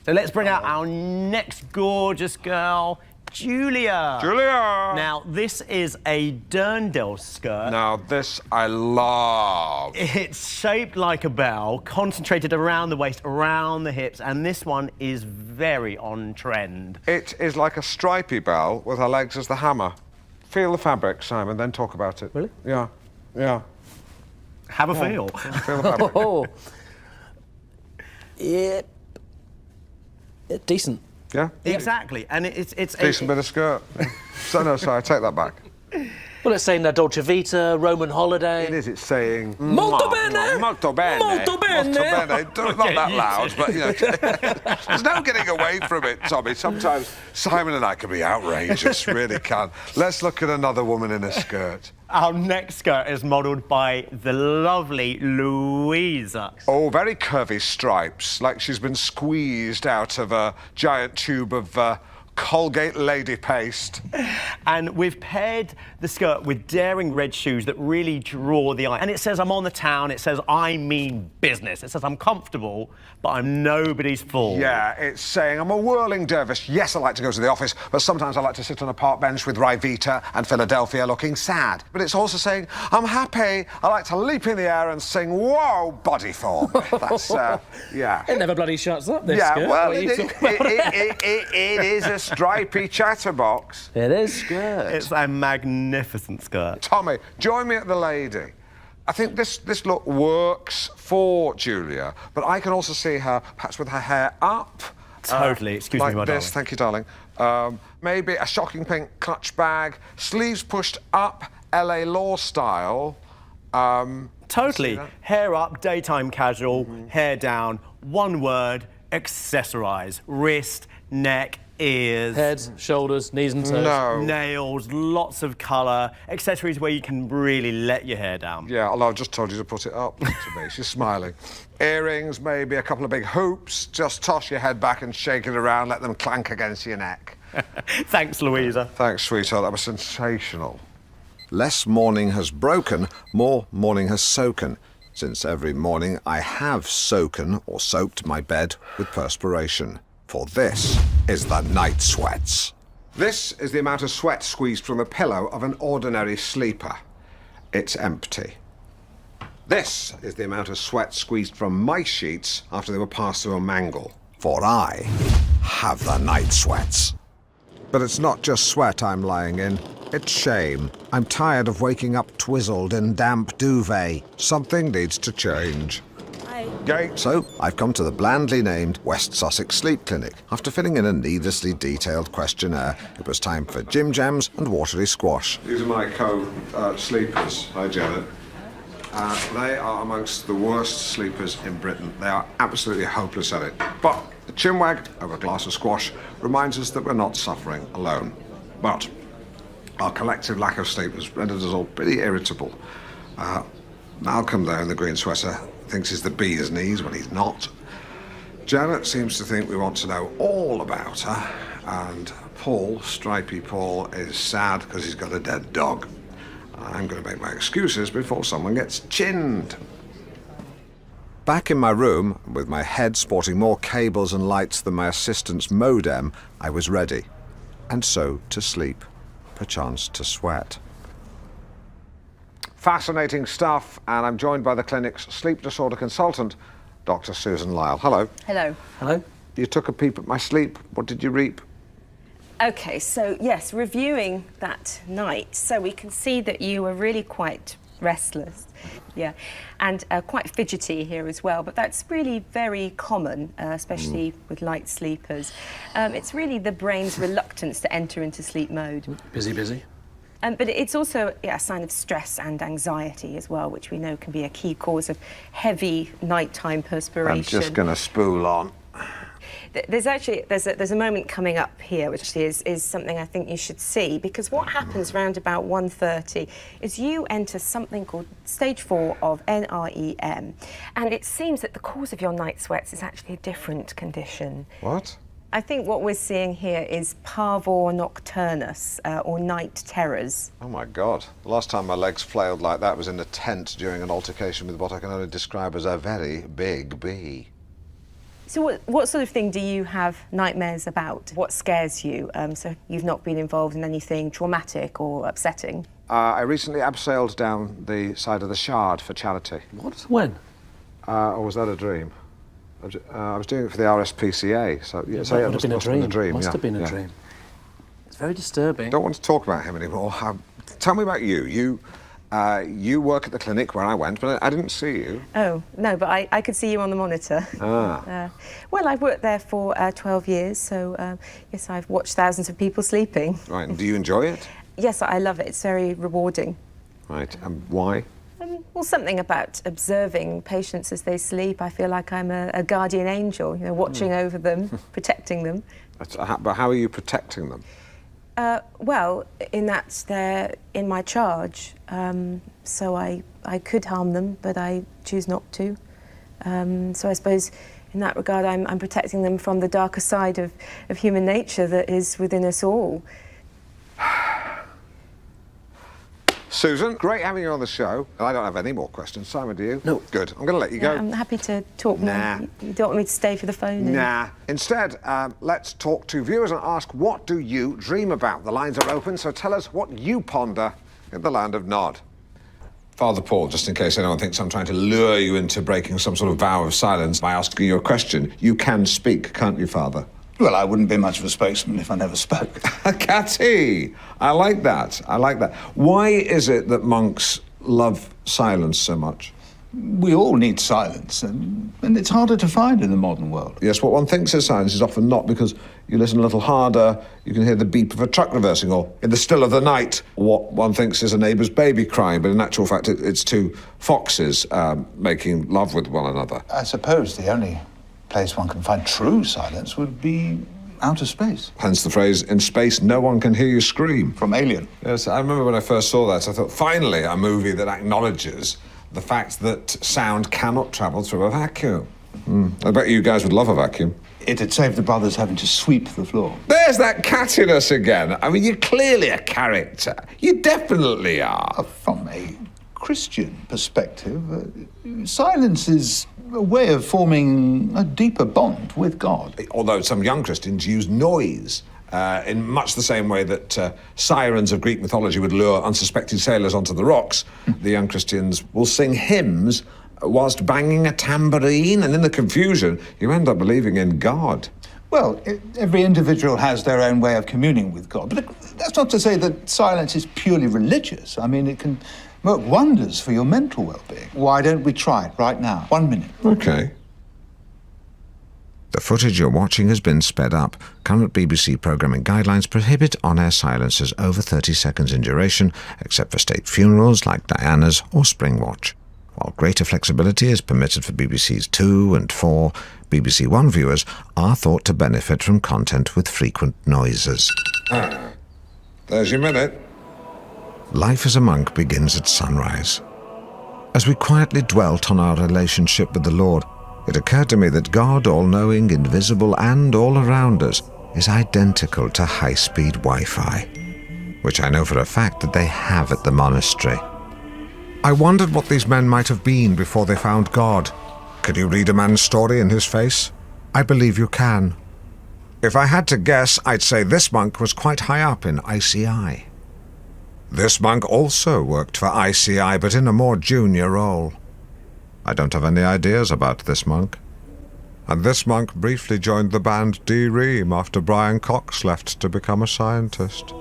So let's bring out our next gorgeous girl, Julia. Julia! Now, this is a Dirndl skirt. Now, this I love. It's shaped like a bell, concentrated around the waist, around the hips, and this one is very on trend. It is like a stripy bell with her legs as the hammer. Feel the fabric, Simon, then talk about it. Really? Yeah. Yeah. Have a feel. Feel the fabric. Oh. Yeah. Decent. Yeah? Exactly, and it's decent bit of skirt. So, no, sorry, I take that back. Well, it's saying Dolce Vita, Roman holiday. It is, it's saying... Molto bene! Molto bene! Molto bene! Molto bene! Not that loud, but, you know, there's no getting away from it, Tommy. Sometimes Simon and I can be outrageous, really can. Let's look at another woman in a skirt. Our next skirt is modelled by the lovely Louisa. Oh, very curvy stripes, like she's been squeezed out of a giant tube of Colgate lady paste. And we've paired the skirt with daring red shoes that really draw the eye. And it says I'm on the town, it says I mean business. It says I'm comfortable, but I'm nobody's fool. Yeah, it's saying I'm a whirling dervish. Yes, I like to go to the office, but sometimes I like to sit on a park bench with Ryvita and Philadelphia looking sad. But it's also saying I'm happy, I like to leap in the air and sing, whoa, body form. That's, yeah. It never bloody shuts up, this yeah, skirt. well, What are you talking about? it is a stripy chatterbox. It is good. It's a magnificent skirt. Tommy, join me at the lady. I think this look works for Julia, but I can also see her perhaps with her hair up. Totally. Excuse like me, my this. darling. Thank you, darling. Maybe a shocking pink clutch bag, sleeves pushed up, LA Law style. Totally. Hair up, daytime casual, hair down, one word, accessorise. Wrist, neck, ears. Head, shoulders, knees and toes. No. Nails, lots of colour, accessories where you can really let your hair down. Yeah, although I've just told you to put it up to me. She's smiling. Earrings, maybe a couple of big hoops. Just toss your head back and shake it around, let them clank against your neck. Thanks, Louisa. Thanks, sweetheart. That was sensational. Less morning has broken, more morning has soaken, since every morning I have soaken or soaked my bed with perspiration. For this is the night sweats. This is the amount of sweat squeezed from the pillow of an ordinary sleeper. It's empty. This is the amount of sweat squeezed from my sheets after they were passed through a mangle. For I have the night sweats. But it's not just sweat I'm lying in, it's shame. I'm tired of waking up twizzled in damp duvet. Something needs to change. Gate. So, I've come to the blandly named West Sussex Sleep Clinic. After filling in a needlessly detailed questionnaire, it was time for Jim Jams and watery squash. These are my co-sleepers. Hi, Janet. They are amongst the worst sleepers in Britain. They are absolutely hopeless at it. But a chinwag over a glass of squash reminds us that we're not suffering alone. But our collective lack of sleep has rendered us all pretty irritable. Malcolm there in the green sweater thinks he's the bee's knees when he's not. Janet seems to think we want to know all about her. And Paul, Stripey Paul, is sad because he's got a dead dog. I'm going to make my excuses before someone gets chinned. Back in my room, with my head sporting more cables and lights than my assistant's modem, I was ready. And so to sleep, perchance to sweat. Fascinating stuff, and I'm joined by the clinic's sleep disorder consultant, Dr. Susan Lyle. Hello. Hello. Hello. You took a peep at my sleep. What did you reap? Okay, so yes, reviewing that night, so we can see that you were really quite restless, yeah, and quite fidgety here as well, but that's really very common, especially with light sleepers. It's really the brain's reluctance to enter into sleep mode. Busy. But it's also a sign of stress and anxiety as well, which we know can be a key cause of heavy nighttime perspiration. I'm just going to spool on. There's a moment coming up here, which is something I think you should see, because what happens around about 1:30 is you enter something called stage 4 of NREM, and it seems that the cause of your night sweats is actually a different condition. What? I think what we're seeing here is parvor nocturnus, or night terrors. Oh, my God. The last time my legs flailed like that was in a tent during an altercation with what I can only describe as a very big bee. So what sort of thing do you have nightmares about? What scares you? So you've not been involved in anything traumatic or upsetting? I recently abseiled down the side of the Shard for charity. What? When? Or was that a dream? I was doing it for the RSPCA, so Yeah, so that it would must have been a dream. Must yeah, have been a yeah. dream. It's very disturbing. Don't want to talk about him anymore. Tell me about you. You work at the clinic where I went, but I didn't see you. Oh, no, but I could see you on the monitor. Ah. Well, I've worked there for 12 years, so yes, I've watched thousands of people sleeping. Right, and do you enjoy it? Yes, I love it. It's very rewarding. Right, and why? Well, something about observing patients as they sleep. I feel like I'm a guardian angel, watching over them, protecting them. But how are you protecting them? Well, in that they're in my charge, so I could harm them, but I choose not to. So I suppose in that regard, I'm protecting them from the darker side of human nature that is within us all. Susan, great having you on the show. And I don't have any more questions. Simon, do you? No. Good. I'm going to let you go. I'm happy to talk more. Nah. You don't want me to stay for the phone? Nah. Instead, let's talk to viewers and ask, what do you dream about? The lines are open, so tell us what you ponder in the land of Nod. Father Paul, just in case anyone thinks I'm trying to lure you into breaking some sort of vow of silence by asking you a question, you can speak, can't you, Father? Well, I wouldn't be much of a spokesman if I never spoke. Catty! I like that. I like that. Why is it that monks love silence so much? We all need silence, and it's harder to find in the modern world. Yes, what one thinks is silence is often not, because you listen a little harder, you can hear the beep of a truck reversing, or in the still of the night, what one thinks is a neighbour's baby crying, but in actual fact it's two foxes making love with one another. I suppose the only place one can find true silence would be outer space. Hence the phrase, in space, no one can hear you scream. From Alien. Yes, I remember when I first saw that, I thought, finally, a movie that acknowledges the fact that sound cannot travel through a vacuum. I bet you guys would love a vacuum. It'd save the brothers having to sweep the floor. There's that cattiness again. I mean, you're clearly a character. You definitely are. From a Christian perspective, silence is a way of forming a deeper bond with God. Although some young Christians use noise in much the same way that sirens of Greek mythology would lure unsuspecting sailors onto the rocks, the young Christians will sing hymns whilst banging a tambourine, and in the confusion, you end up believing in God. Well, every individual has their own way of communing with God, but that's not to say that silence is purely religious. I mean, it can work wonders for your mental well-being. Why don't we try it right now? 1 minute. OK. The footage you're watching has been sped up. Current BBC programming guidelines prohibit on-air silences over 30 seconds in duration, except for state funerals like Diana's or Springwatch. While greater flexibility is permitted for BBC's 2 and 4, BBC One viewers are thought to benefit from content with frequent noises. There's your minute. Life as a monk begins at sunrise. As we quietly dwelt on our relationship with the Lord, it occurred to me that God, all-knowing, invisible, and all around us, is identical to high-speed Wi-Fi, which I know for a fact that they have at the monastery. I wondered what these men might have been before they found God. Can you read a man's story in his face? I believe you can. If I had to guess, I'd say this monk was quite high up in ICI. This monk also worked for ICI, but in a more junior role. I don't have any ideas about this monk. And this monk briefly joined the band D-Ream after Brian Cox left to become a scientist.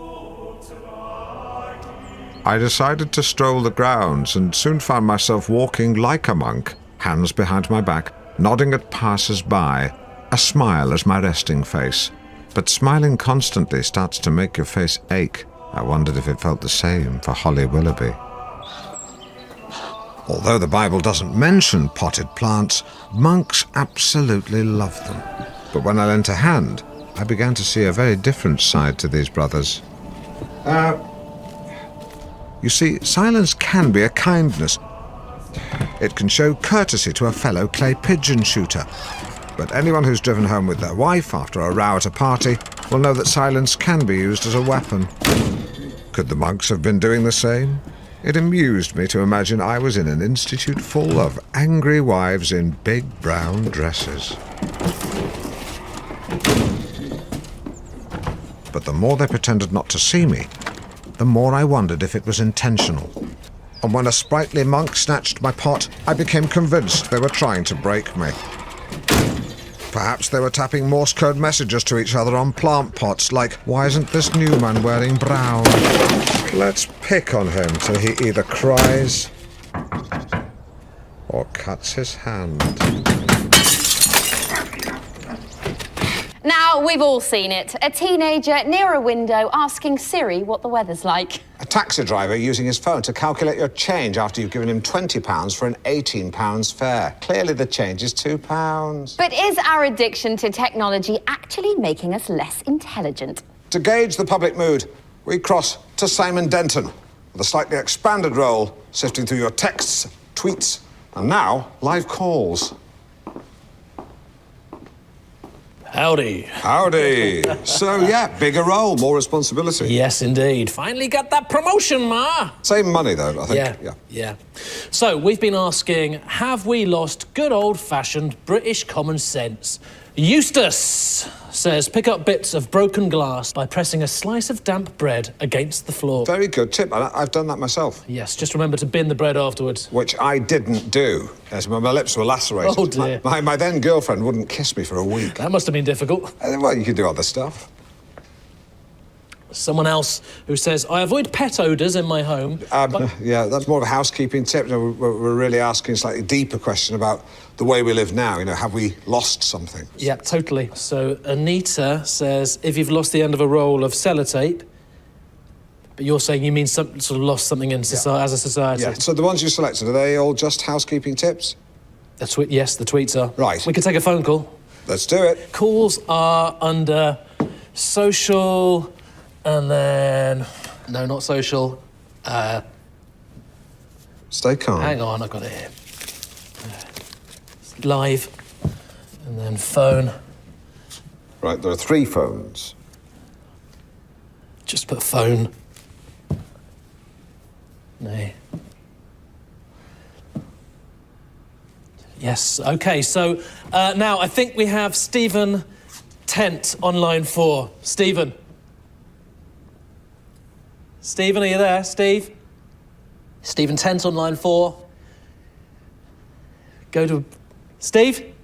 I decided to stroll the grounds and soon found myself walking like a monk, hands behind my back, nodding at passers-by, a smile as my resting face. But smiling constantly starts to make your face ache. I wondered if it felt the same for Holly Willoughby. Although the Bible doesn't mention potted plants, monks absolutely love them. But when I lent a hand, I began to see a very different side to these brothers. You see, silence can be a kindness. It can show courtesy to a fellow clay pigeon shooter. But anyone who's driven home with their wife after a row at a party will know that silence can be used as a weapon. Could the monks have been doing the same? It amused me to imagine I was in an institute full of angry wives in big brown dresses. But the more they pretended not to see me, the more I wondered if it was intentional. And when a sprightly monk snatched my pot, I became convinced they were trying to break me. Perhaps they were tapping Morse code messages to each other on plant pots, like, why isn't this new man wearing brown? Let's pick on him till he either cries or cuts his hand. Now, we've all seen it. A teenager near a window asking Siri what the weather's like. A taxi driver using his phone to calculate your change after you've given him £20 for an £18 fare. Clearly the change is £2. But is our addiction to technology actually making us less intelligent? To gauge the public mood, we cross to Simon Denton with a slightly expanded role, sifting through your texts, tweets, and now live calls. Howdy. Howdy. So, yeah, bigger role, more responsibility. Yes, indeed. Finally got that promotion, Ma. Same money, though, I think. Yeah. So, we've been asking, have we lost good old-fashioned British common sense? Eustace says, pick up bits of broken glass by pressing a slice of damp bread against the floor. Very good tip. I've done that myself. Yes, just remember to bin the bread afterwards. Which I didn't do. Yes, my lips were lacerated. Oh, dear. My then girlfriend wouldn't kiss me for a week. That must have been difficult. Well, you could do other stuff. Someone else who says, I avoid pet odours in my home. Yeah, that's more of a housekeeping tip. You know, we're really asking a slightly deeper question about the way we live now. You know, have we lost something? Yeah, totally. So Anita says, if you've lost the end of a roll of sellotape, but you're saying you mean sort of lost something in society, as a society. Yeah, so the ones you selected, are they all just housekeeping tips? Yes, the tweets are. Right. We could take a phone call. Let's do it. Calls are under social... And then... No, not social. Stay calm. Hang on, I've got it here. Live. And then phone. Right, there are 3 phones. Just put phone. No. Yes, OK, so now I think we have Stephen Tent on line 4. Stephen. Stephen, are you there? Steve? Stephen Tent on line 4. Go to... Steve?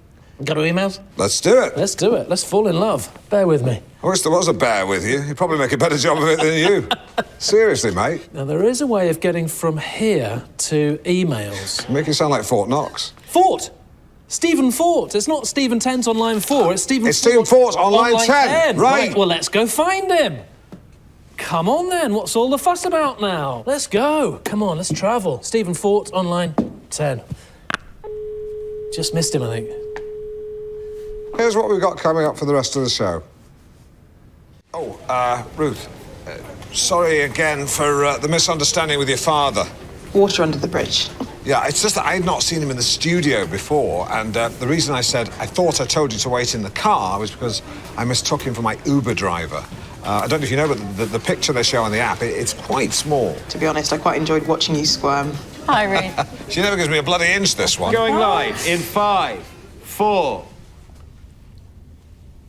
Go to emails? Let's do it. Let's do it. Let's fall in love. Bear with me. I wish there was a bear with you. You'd probably make a better job of it than you. Seriously, mate. Now, there is a way of getting from here to emails. Make it sound like Fort Knox. Fort! Stephen Fort. It's not Stephen Tent on line 4. It's Stephen Fort on line 10. Right. Well, let's go find him. Come on, then. What's all the fuss about now? Let's go. Come on, let's travel. Stephen Fort on line 10. Just missed him, I think. Here's what we've got coming up for the rest of the show. Oh, Ruth, sorry again for the misunderstanding with your father. Water under the bridge. Yeah, it's just that I had not seen him in the studio before, and the reason I said I thought I told you to wait in the car was because I mistook him for my Uber driver. I don't know if you know, but the picture they show on the app, it's quite small. To be honest, I quite enjoyed watching you squirm. Hi, Ruth. She never gives me a bloody inch, this one. Going live in 5, 4.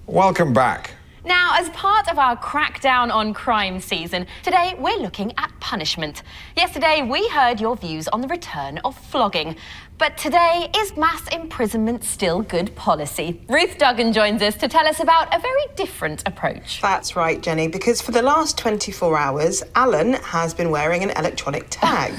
Welcome back. Now, as part of our crackdown on crime season, today we're looking at punishment. Yesterday, we heard your views on the return of flogging. But today, is mass imprisonment still good policy? Ruth Duggan joins us to tell us about a very different approach. That's right, Jenny, because for the last 24 hours, Alan has been wearing an electronic tag.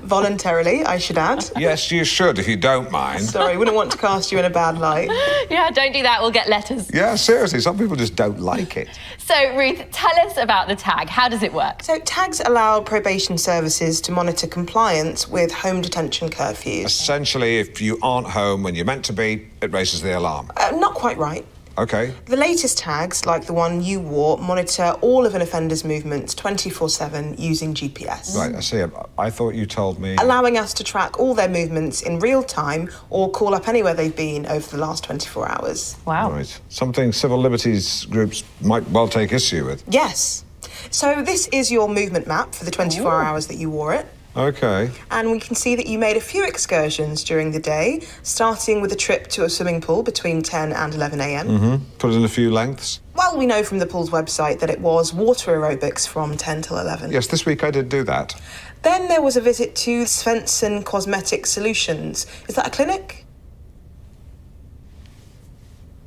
Voluntarily, I should add. Yes, you should, if you don't mind. Sorry, wouldn't want to cast you in a bad light. Yeah, don't do that, we'll get letters. Yeah, seriously, some people just don't like it. So, Ruth, tell us about the tag. How does it work? So, tags allow probation services to monitor compliance with home detention curfews. Essentially, if you aren't home when you're meant to be, it raises the alarm. Not quite right. OK. The latest tags, like the one you wore, monitor all of an offender's movements 24/7 using GPS. Right, I see. I thought you told me... Allowing us to track all their movements in real time or call up anywhere they've been over the last 24 hours. Wow. Right. Something civil liberties groups might well take issue with. Yes. So this is your movement map for the 24 hours that you wore it. OK. And we can see that you made a few excursions during the day, starting with a trip to a swimming pool between 10 and 11 a.m. Mm-hmm. Put in a few lengths. Well, we know from the pool's website that it was water aerobics from 10 till 11. Yes, this week I did do that. Then there was a visit to Svensson Cosmetic Solutions. Is that a clinic?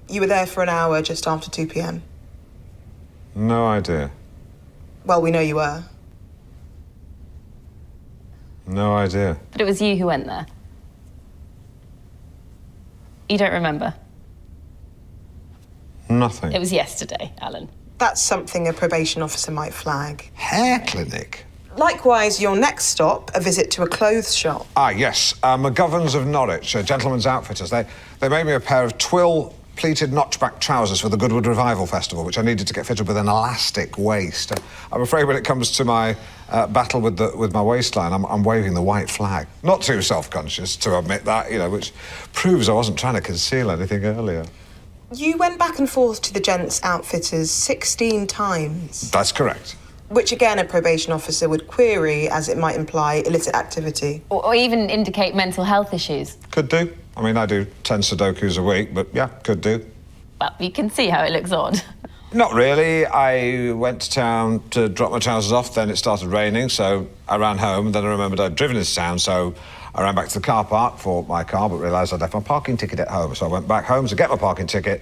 You were there for an hour just after 2 p.m. No idea. Well, we know you were. No idea. But it was you who went there. You don't remember? Nothing. It was yesterday, Alan. That's something a probation officer might flag. Hair clinic? Likewise, your next stop, a visit to a clothes shop. Ah, yes. McGovern's of Norwich, gentlemen's outfitters. They made me a pair of twill pleated notchback trousers for the Goodwood Revival Festival, which I needed to get fitted with an elastic waist. I'm afraid when it comes to my battle with my waistline, I'm waving the white flag. Not too self-conscious to admit that, you know, which proves I wasn't trying to conceal anything earlier. You went back and forth to the gents' outfitters 16 times. That's correct. Which again a probation officer would query as it might imply illicit activity. Or even indicate mental health issues. Could do. I mean, I do 10 Sudokus a week, but yeah, could do. Well, you can see how it looks odd. Not really. I went to town to drop my trousers off, then it started raining, so I ran home, then I remembered I'd driven into town, so I ran back to the car park for my car, but realised I'd left my parking ticket at home, so I went back home to get my parking ticket,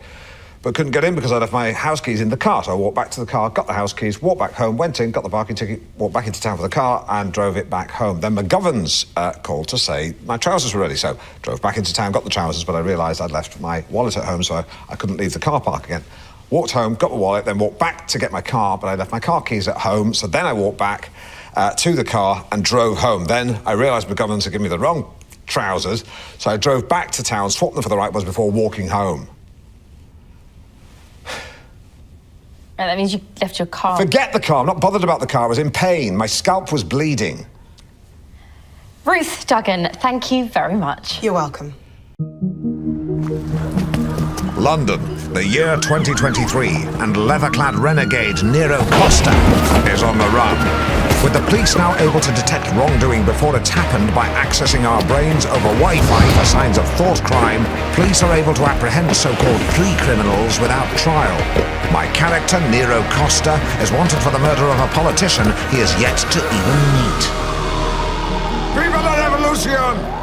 but couldn't get in because I left my house keys in the car, so I walked back to the car, got the house keys, walked back home, went in, got the parking ticket, walked back into town for the car, and drove it back home. Then McGovern's called to say my trousers were ready, so drove back into town, got the trousers, but I realised I'd left my wallet at home, so I couldn't leave the car park again. Walked home, got my wallet, then walked back to get my car, but I left my car keys at home, so then I walked back to the car and drove home. Then I realised McGovern's had given me the wrong trousers, so I drove back to town, swapped them for the right ones before walking home. That means you left your car. Forget the car, I'm not bothered about the car, I was in pain, my scalp was bleeding. Ruth Duggan, thank you very much. You're welcome. London, the year 2023, and leather-clad renegade Nero Costa is on the run. With the police now able to detect wrongdoing before it's happened by accessing our brains over Wi-Fi for signs of thought crime, police are able to apprehend so-called pre-criminals without trial. My character, Nero Costa, is wanted for the murder of a politician he is yet to even meet. Viva la revolution!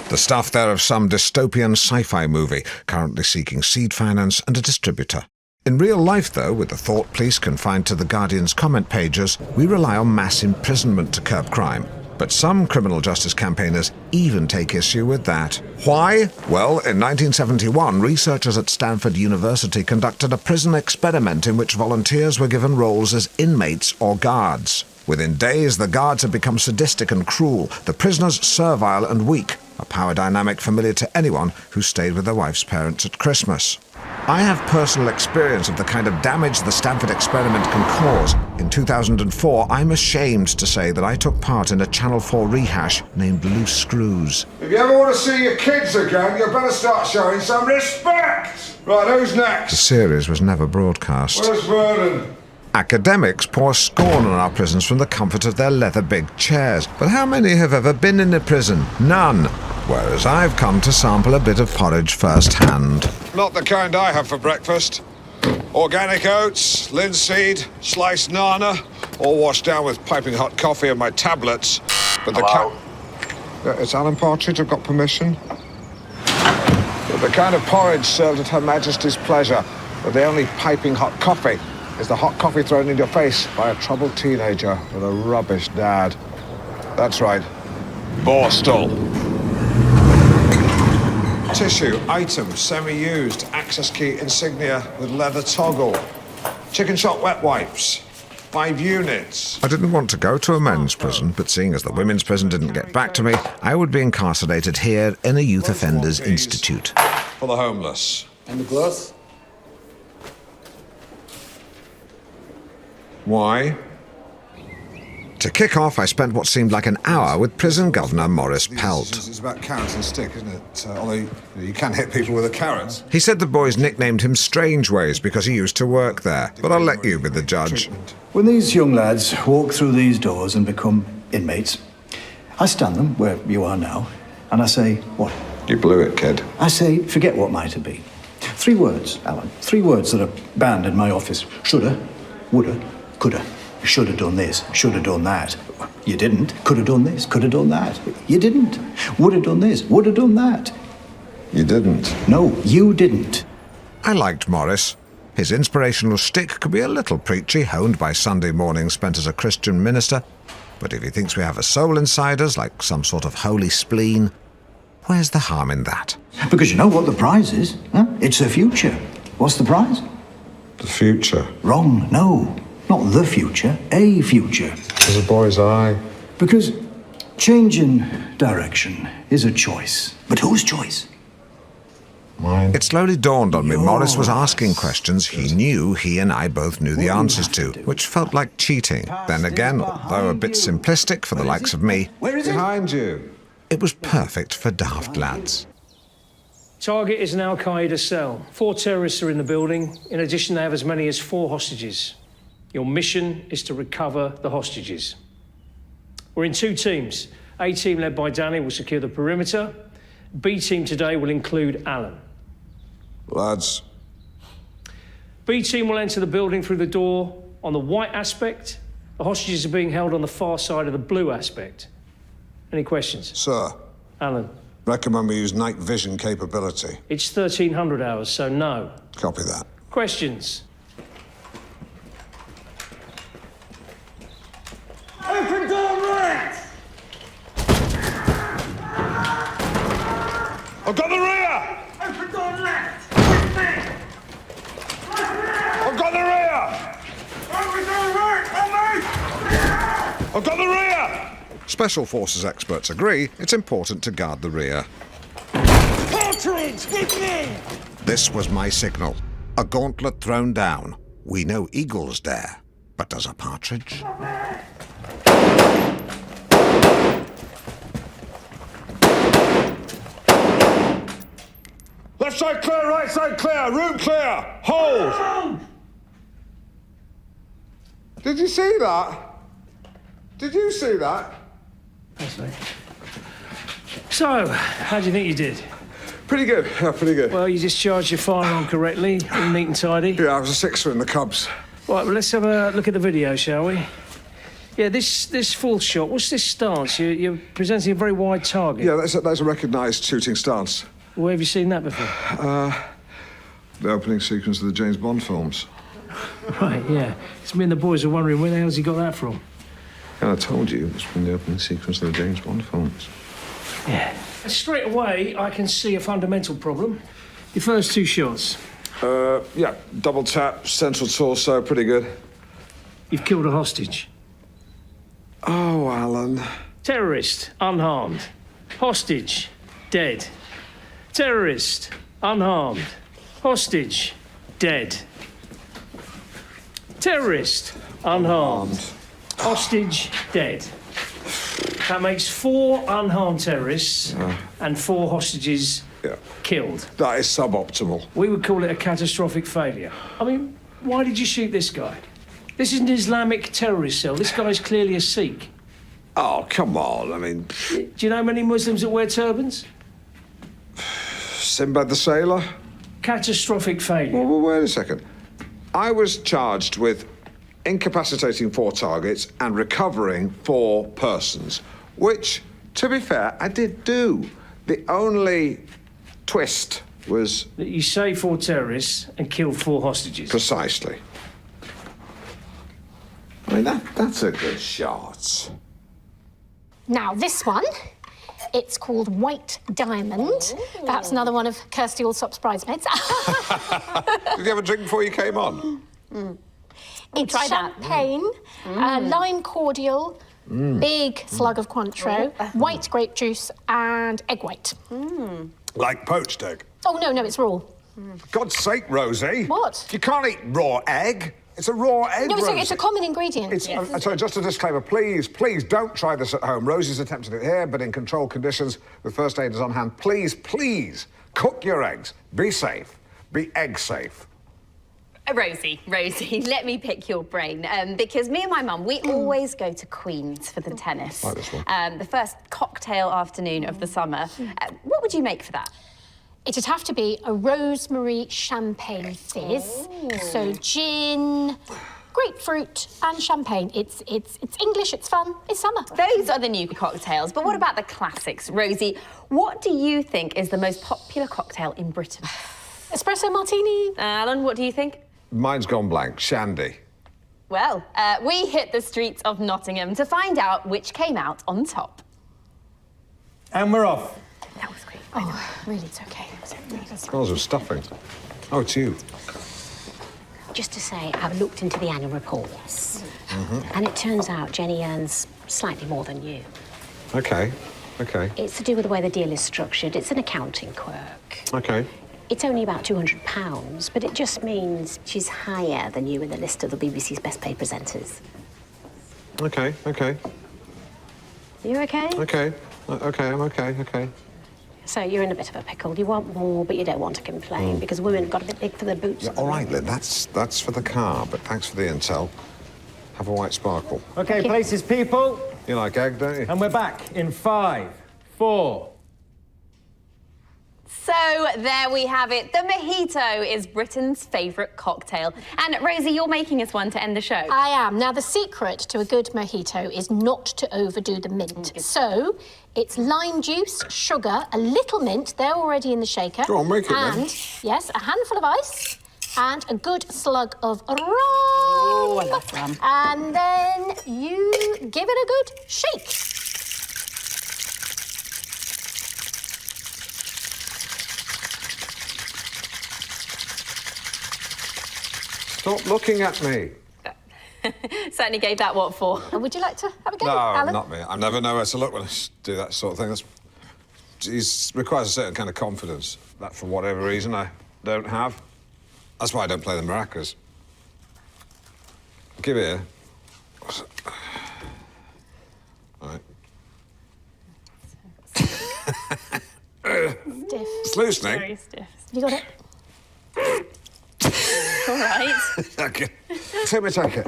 The stuff there of some dystopian sci-fi movie, currently seeking seed finance and a distributor. In real life, though, with the thought police confined to the Guardian's comment pages, we rely on mass imprisonment to curb crime. But some criminal justice campaigners even take issue with that. Why? Well, in 1971, researchers at Stanford University conducted a prison experiment in which volunteers were given roles as inmates or guards. Within days, the guards had become sadistic and cruel, the prisoners servile and weak, a power dynamic familiar to anyone who stayed with their wife's parents at Christmas. I have personal experience of the kind of damage the Stanford experiment can cause. In 2004, I'm ashamed to say that I took part in a Channel 4 rehash named Loose Screws. If you ever want to see your kids again, you better start showing some respect! Right, who's next? The series was never broadcast. Where's Vernon? Academics pour scorn on our prisons from the comfort of their leather big chairs. But how many have ever been in a prison? None. Whereas I've come to sample a bit of porridge firsthand. Not the kind I have for breakfast. Organic oats, linseed, sliced nana, all washed down with piping hot coffee and my tablets. But it's Alan Partridge, I've got permission. But the kind of porridge served at Her Majesty's pleasure, with the only piping hot coffee is the hot coffee thrown in your face by a troubled teenager with a rubbish dad. That's right, Borstal. Tissue, item, semi-used, access key insignia with leather toggle. Chicken shop wet wipes, 5 units. I didn't want to go to a men's prison, but seeing as the women's prison didn't get back to me, I would be incarcerated here in a youth offenders institute. For the homeless. And the gloves? Why? To kick off, I spent what seemed like an hour with prison governor Maurice Pelt. It's about carrot and stick, isn't it? Although you can hit people with a carrot. He said the boys nicknamed him Strangeways because he used to work there, but I'll let you be the judge. When these young lads walk through these doors and become inmates, I stand them where you are now, and I say, what? You blew it, kid. I say, forget what might have been. 3 words, Alan. 3 words that are banned in my office. Shoulda, woulda, coulda. Should have done this, should have done that. You didn't. Could have done this, could have done that. You didn't. Would have done this, would have done that. You didn't. No, you didn't. I liked Maurice. His inspirational shtick could be a little preachy, honed by Sunday mornings spent as a Christian minister. But if he thinks we have a soul inside us, like some sort of holy spleen, where's the harm in that? Because you know what the prize is, huh? It's the future. What's the prize? The future. Wrong, no. Not the future, a future. As a boy's eye. Because changing direction is a choice. But whose choice? It slowly dawned on me Maurice was asking questions he knew he and I both knew the answers to, which felt like cheating. Then again, although a bit simplistic for the likes of me, Where is it? Behind you. It was perfect for daft lads. Target is an Al-Qaeda cell. 4 terrorists are in the building. In addition, they have as many as 4 hostages. Your mission is to recover the hostages. We're in 2 teams. A team led by Danny will secure the perimeter. B team today will include Alan. Lads. B team will enter the building through the door on the white aspect. The hostages are being held on the far side of the blue aspect. Any questions? Sir. Alan. Recommend we use night vision capability. It's 1300 hours, so no. Copy that. Questions? Open door right! I've got the rear! Open door left! With me! I've got the rear! Open door right! On me! I've got the rear! Special Forces experts agree it's important to guard the rear. Partridge, with me! This was my signal. A gauntlet thrown down. We know eagles dare, but does a partridge? Left side clear, right side clear, room clear, hold! Did you see that? Did you see that? That's right. So, how do you think you did? Pretty good, yeah, pretty good. Well, you discharged your firearm correctly, all neat and tidy. Yeah, I was a 6er in the Cubs. Right, well, let's have a look at the video, shall we? Yeah, this full shot, what's this stance? You're presenting a very wide target. Yeah, that's a recognised shooting stance. Where have you seen that before? The opening sequence of the James Bond films. Right, yeah. It's me and the boys are wondering where the hell's he got that from? And I told you, it's from the opening sequence of the James Bond films. Yeah. Straight away, I can see a fundamental problem. Your first 2 shots. Yeah, double tap, central torso, pretty good. You've killed a hostage. Oh, Alan. Terrorist, unharmed. Hostage, dead. Terrorist, unharmed. Hostage, dead. Terrorist, unharmed. Hostage, dead. That makes 4 unharmed terrorists and 4 hostages killed. That is suboptimal. We would call it a catastrophic failure. I mean, why did you shoot this guy? This is an Islamic terrorist cell. This guy's clearly a Sikh. Oh, come on, I mean... Do you know many Muslims that wear turbans? Sinbad the Sailor? Catastrophic failure. Well, wait a second. I was charged with incapacitating 4 targets and recovering 4 persons, which, to be fair, I did do. The only twist was... that you saved 4 terrorists and killed 4 hostages. Precisely. I mean, that's a good shot. Now, this one, it's called White Diamond. Perhaps another one of Kirsty Allsop's bridesmaids. Did you have a drink before you came on? It's champagne, lime cordial, big slug of Cointreau, white grape juice, and egg white. Like poached egg? Oh, no, it's raw. For God's sake, Rosie. What? You can't eat raw egg. It's a raw egg, No, Rosie. it's a common ingredient. Sorry, just a disclaimer, please don't try this at home. Rosie's attempted it here, but in controlled conditions, with first aiders on hand. Please, cook your eggs. Be safe. Be egg safe. Rosie, let me pick your brain. Because me and my mum, we always go to Queen's for the tennis. Like this one. The first cocktail afternoon of the summer. What would you make for that? It'd have to be a rosemary champagne fizz. So gin, grapefruit and champagne. It's English, it's fun, it's summer. Those are the new cocktails, but what about the classics? Rosie, what do you think is the most popular cocktail in Britain? Espresso martini. Alan, what do you think? Mine's gone blank. Shandy. Well, we hit the streets of Nottingham to find out which came out on top. And we're off. That was great. Oh, really, it's okay. Smells of stuffing. Oh, it's you. Just to say, I've looked into the annual reports. And it turns out Jenny earns slightly more than you. OK. It's to do with the way the deal is structured. It's an accounting quirk. OK. It's only about £200, but it just means she's higher than you in the list of the BBC's best paid presenters. OK. You okay? OK. OK, I'm OK. So you're in a bit of a pickle. You want more, but you don't want to complain because women got a bit big for their boots. Yeah, all right, Lynn, that's for the car, but thanks for the intel. Have a white sparkle. OK, places, people. You like egg, don't you? And we're back in 5, 4. So there we have it. The mojito is Britain's favourite cocktail. And Rosie, you're making us one to end the show. I am. Now, the secret to a good mojito is not to overdo the mint. So, it's lime juice, sugar, a little mint, they're already in the shaker. Go on, make it then. And, yes, a handful of ice and a good slug of rum. Oh, I love rum. And then you give it a good shake. Stop looking at me. Certainly gave that what for. Would you like to have a go, No, Alan? not me. I never know where to look when I do that sort of thing. It requires a certain kind of confidence that, for whatever reason, I don't have. That's why I don't play the maracas. Give it here. All right. Stiff. It's loosening. Very stiff. You got it? All right. OK. Take me, take it.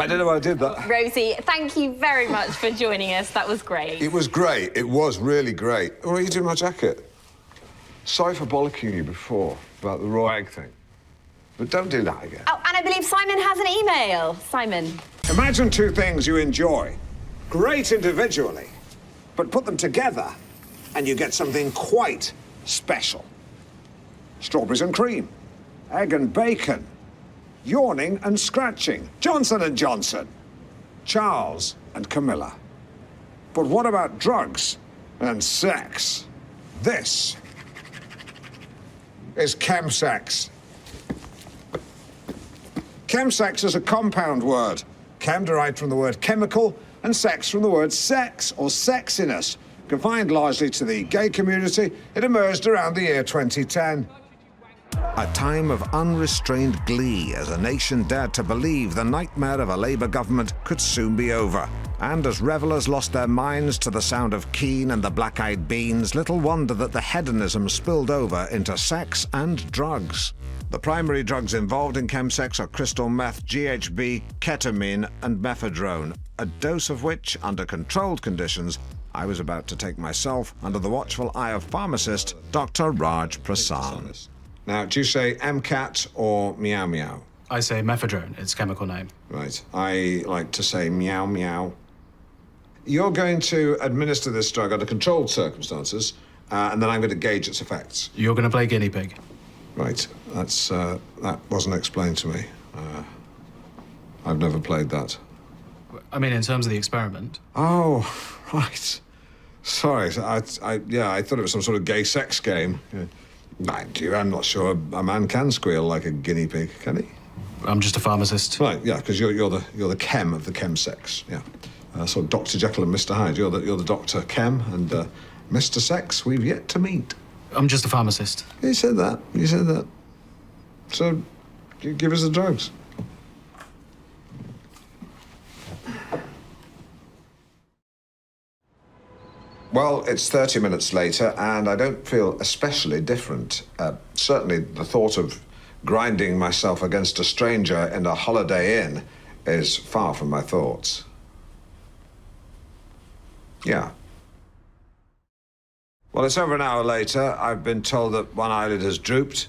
I don't know why I did that. Rosie, thank you very much for joining us. That was great. It was great. It was really great. What are you doing my jacket? Sorry for bollocking you before about the raw egg thing. But don't do that again. Oh, and I believe Simon has an email. Simon. Imagine two things you enjoy. Great individually, but put them together and you get something quite special. Strawberries and cream, egg and bacon, yawning and scratching, Johnson & Johnson, Charles and Camilla. But what about drugs and sex? This is chemsex. Chemsex is a compound word. Chem derived from the word chemical and sex from the word sex or sexiness. Confined largely to the gay community, it emerged around the year 2010. A time of unrestrained glee as a nation dared to believe the nightmare of a Labour government could soon be over. And as revellers lost their minds to the sound of Keane and the Black Eyed Beans, little wonder that the hedonism spilled over into sex and drugs. The primary drugs involved in chemsex are crystal meth, GHB, ketamine and mephedrone, a dose of which, under controlled conditions, I was about to take myself under the watchful eye of pharmacist Dr. Raj Prasan. Now, do you say MCAT or meow meow? I say mephedrone, its chemical name. Right. I like to say meow meow. You're going to administer this drug under controlled circumstances, and then I'm going to gauge its effects. You're going to play guinea pig. Right. That wasn't explained to me. I've never played that. I mean, in terms of the experiment. Oh, right. Sorry. I thought it was some sort of gay sex game. Yeah. I'm not sure a man can squeal like a guinea pig, can he? I'm just a pharmacist. Right, yeah, because you're the chem of the chemsex, yeah. So Dr. Jekyll and Mr. Hyde, you're the Dr. Chem, and Mr. Sex, we've yet to meet. I'm just a pharmacist. You said that. So, you give us the drugs. Well, it's 30 minutes later, and I don't feel especially different. Certainly the thought of grinding myself against a stranger in a Holiday Inn is far from my thoughts. Yeah. Well, it's over an hour later. I've been told that one eyelid has drooped.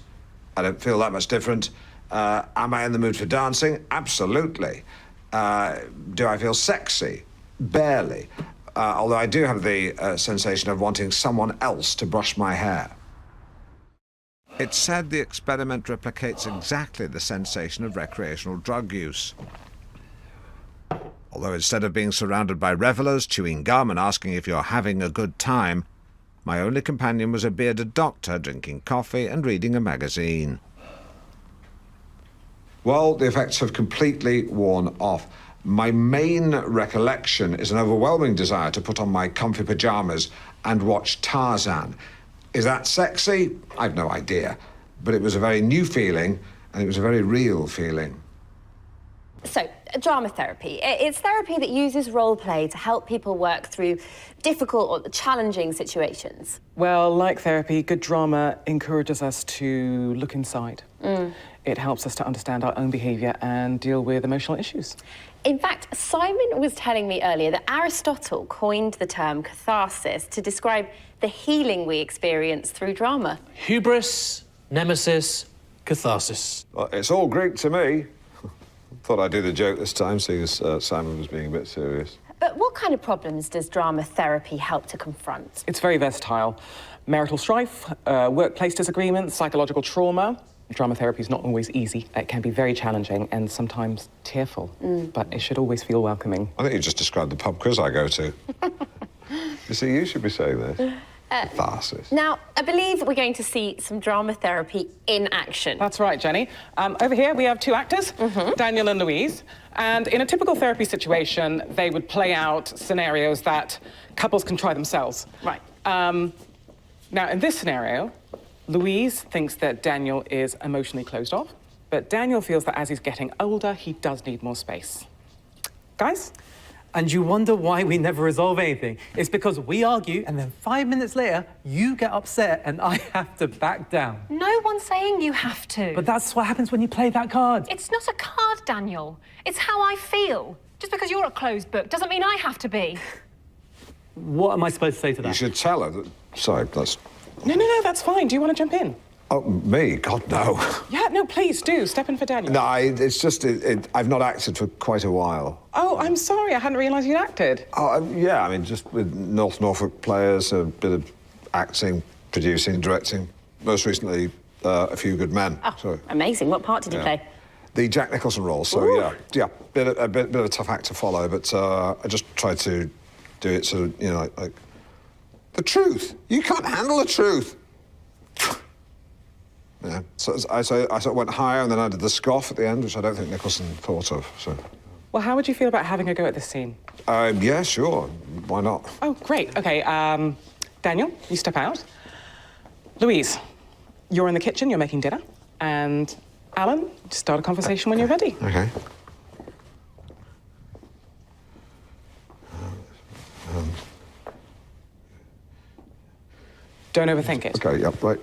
I don't feel that much different. Am I in the mood for dancing? Absolutely. Do I feel sexy? Barely. Although I do have the sensation of wanting someone else to brush my hair. It's said the experiment replicates exactly the sensation of recreational drug use. Although instead of being surrounded by revellers, chewing gum and asking if you're having a good time, My only companion was a bearded doctor drinking coffee and reading a magazine. Well, the effects have completely worn off. My main recollection is an overwhelming desire to put on my comfy pyjamas and watch Tarzan. Is that sexy? I've no idea. But it was a very new feeling, and it was a very real feeling. So, drama therapy. It's therapy that uses role play to help people work through difficult or challenging situations. Well, like therapy, good drama encourages us to look inside. It helps us to understand our own behaviour and deal with emotional issues. In fact, Simon was telling me earlier that Aristotle coined the term catharsis to describe the healing we experience through drama. Hubris, nemesis, catharsis. Well, it's all Greek to me. Thought I'd do the joke this time, seeing as Simon was being a bit serious. But what kind of problems does drama therapy help to confront? It's very versatile. Marital strife, workplace disagreements, psychological trauma. Drama therapy is not always easy. It can be very challenging and sometimes tearful, but it should always feel welcoming. I think you just described the pub quiz I go to. You see, you should be saying this. Catharsis. Now, I believe we're going to see some drama therapy in action. That's right, Jenny. Over here we have two actors, Daniel and Louise. And in a typical therapy situation, they would play out scenarios that couples can try themselves. Right. Now, in this scenario, Louise thinks that Daniel is emotionally closed off, but Daniel feels that as he's getting older, he does need more space. Guys? And you wonder why we never resolve anything. It's because we argue, and then 5 minutes later, you get upset and I have to back down. No one's saying you have to. But that's what happens when you play that card. It's not a card, Daniel. It's how I feel. Just because you're a closed book doesn't mean I have to be. What am I supposed to say to that? You should tell her that... Sorry, that's... No, that's fine. Do you want to jump in? Oh, me? God, no. Yeah, no, please do. Step in for Daniel. No, it's just... I've not acted for quite a while. Oh, I'm sorry. I hadn't realised you'd acted. Oh, yeah, I mean, just with North Norfolk players, a bit of acting, producing, directing. Most recently, A Few Good Men. Oh, so, amazing. What part did you play? The Jack Nicholson role, so Ooh. yeah, a bit of a tough act to follow, but I just tried to do it sort of, you know, like the truth. You can't handle the truth. Yeah, so I sort of went higher, and then I did the scoff at the end, which I don't think Nicholson thought of, so... Well, how would you feel about having a go at this scene? Yeah, sure. Why not? Oh, great. OK, Daniel, you step out. Louise, you're in the kitchen, you're making dinner. And Alan, start a conversation when you're ready. OK. Don't overthink it. OK, yep, right.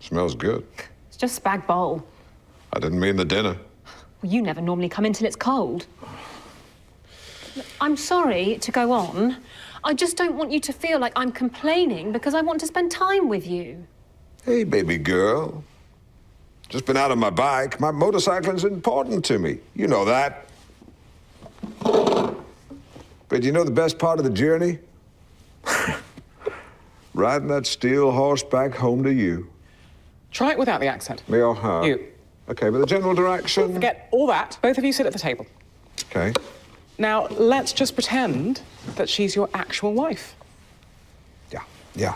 Smells good. It's just spag bowl. I didn't mean the dinner. Well, you never normally come in till it's cold. I'm sorry to go on. I just don't want you to feel like I'm complaining because I want to spend time with you. Hey, baby girl. Just been out on my bike. My motorcycling's important to me. You know that. But you know the best part of the journey? Riding that steel horse back home to you. Try it without the accent. Me or her? You. OK, but the general direction... Forget all that. Both of you sit at the table. OK. Now, let's just pretend that she's your actual wife. Yeah.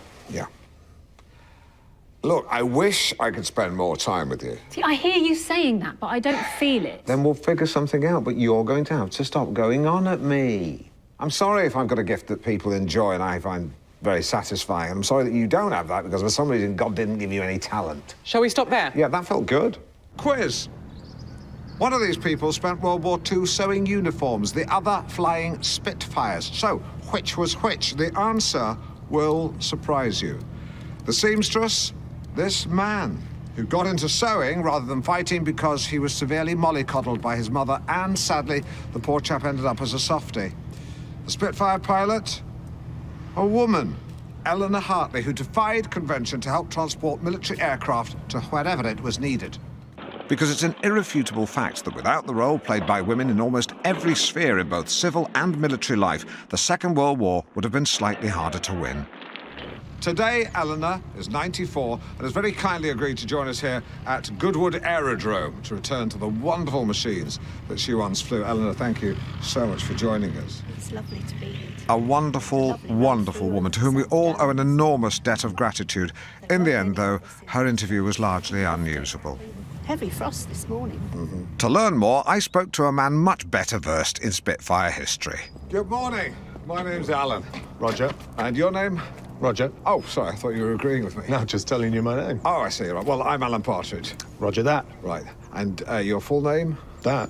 Look, I wish I could spend more time with you. See, I hear you saying that, but I don't feel it. Then we'll figure something out, but you're going to have to stop going on at me. I'm sorry if I've got a gift that people enjoy and I find very satisfying. I'm sorry that you don't have that because for some reason God didn't give you any talent. Shall we stop there? Yeah, that felt good. Quiz. One of these people spent World War II sewing uniforms, the other flying Spitfires. So, which was which? The answer will surprise you. The seamstress, this man, who got into sewing rather than fighting because he was severely mollycoddled by his mother, and sadly, the poor chap ended up as a softie. The Spitfire pilot, a woman, Eleanor Hartley, who defied convention to help transport military aircraft to wherever it was needed. Because it's an irrefutable fact that without the role played by women in almost every sphere in both civil and military life, the Second World War would have been slightly harder to win. Today, Eleanor is 94 and has very kindly agreed to join us here at Goodwood Aerodrome to return to the wonderful machines that she once flew. Eleanor, thank you so much for joining us. It's lovely to be here. A wonderful, wonderful woman to whom we all owe an enormous debt of gratitude. In the end, though, her interview was largely unusable. Heavy frost this morning. To learn more, I spoke to a man much better versed in Spitfire history. Good morning. My name's Alan. Roger. And your name? Roger. Oh, sorry, I thought you were agreeing with me. No, just telling you my name. Oh, I see. Right. Well, I'm Alan Partridge. Roger that. Right. And your full name? That.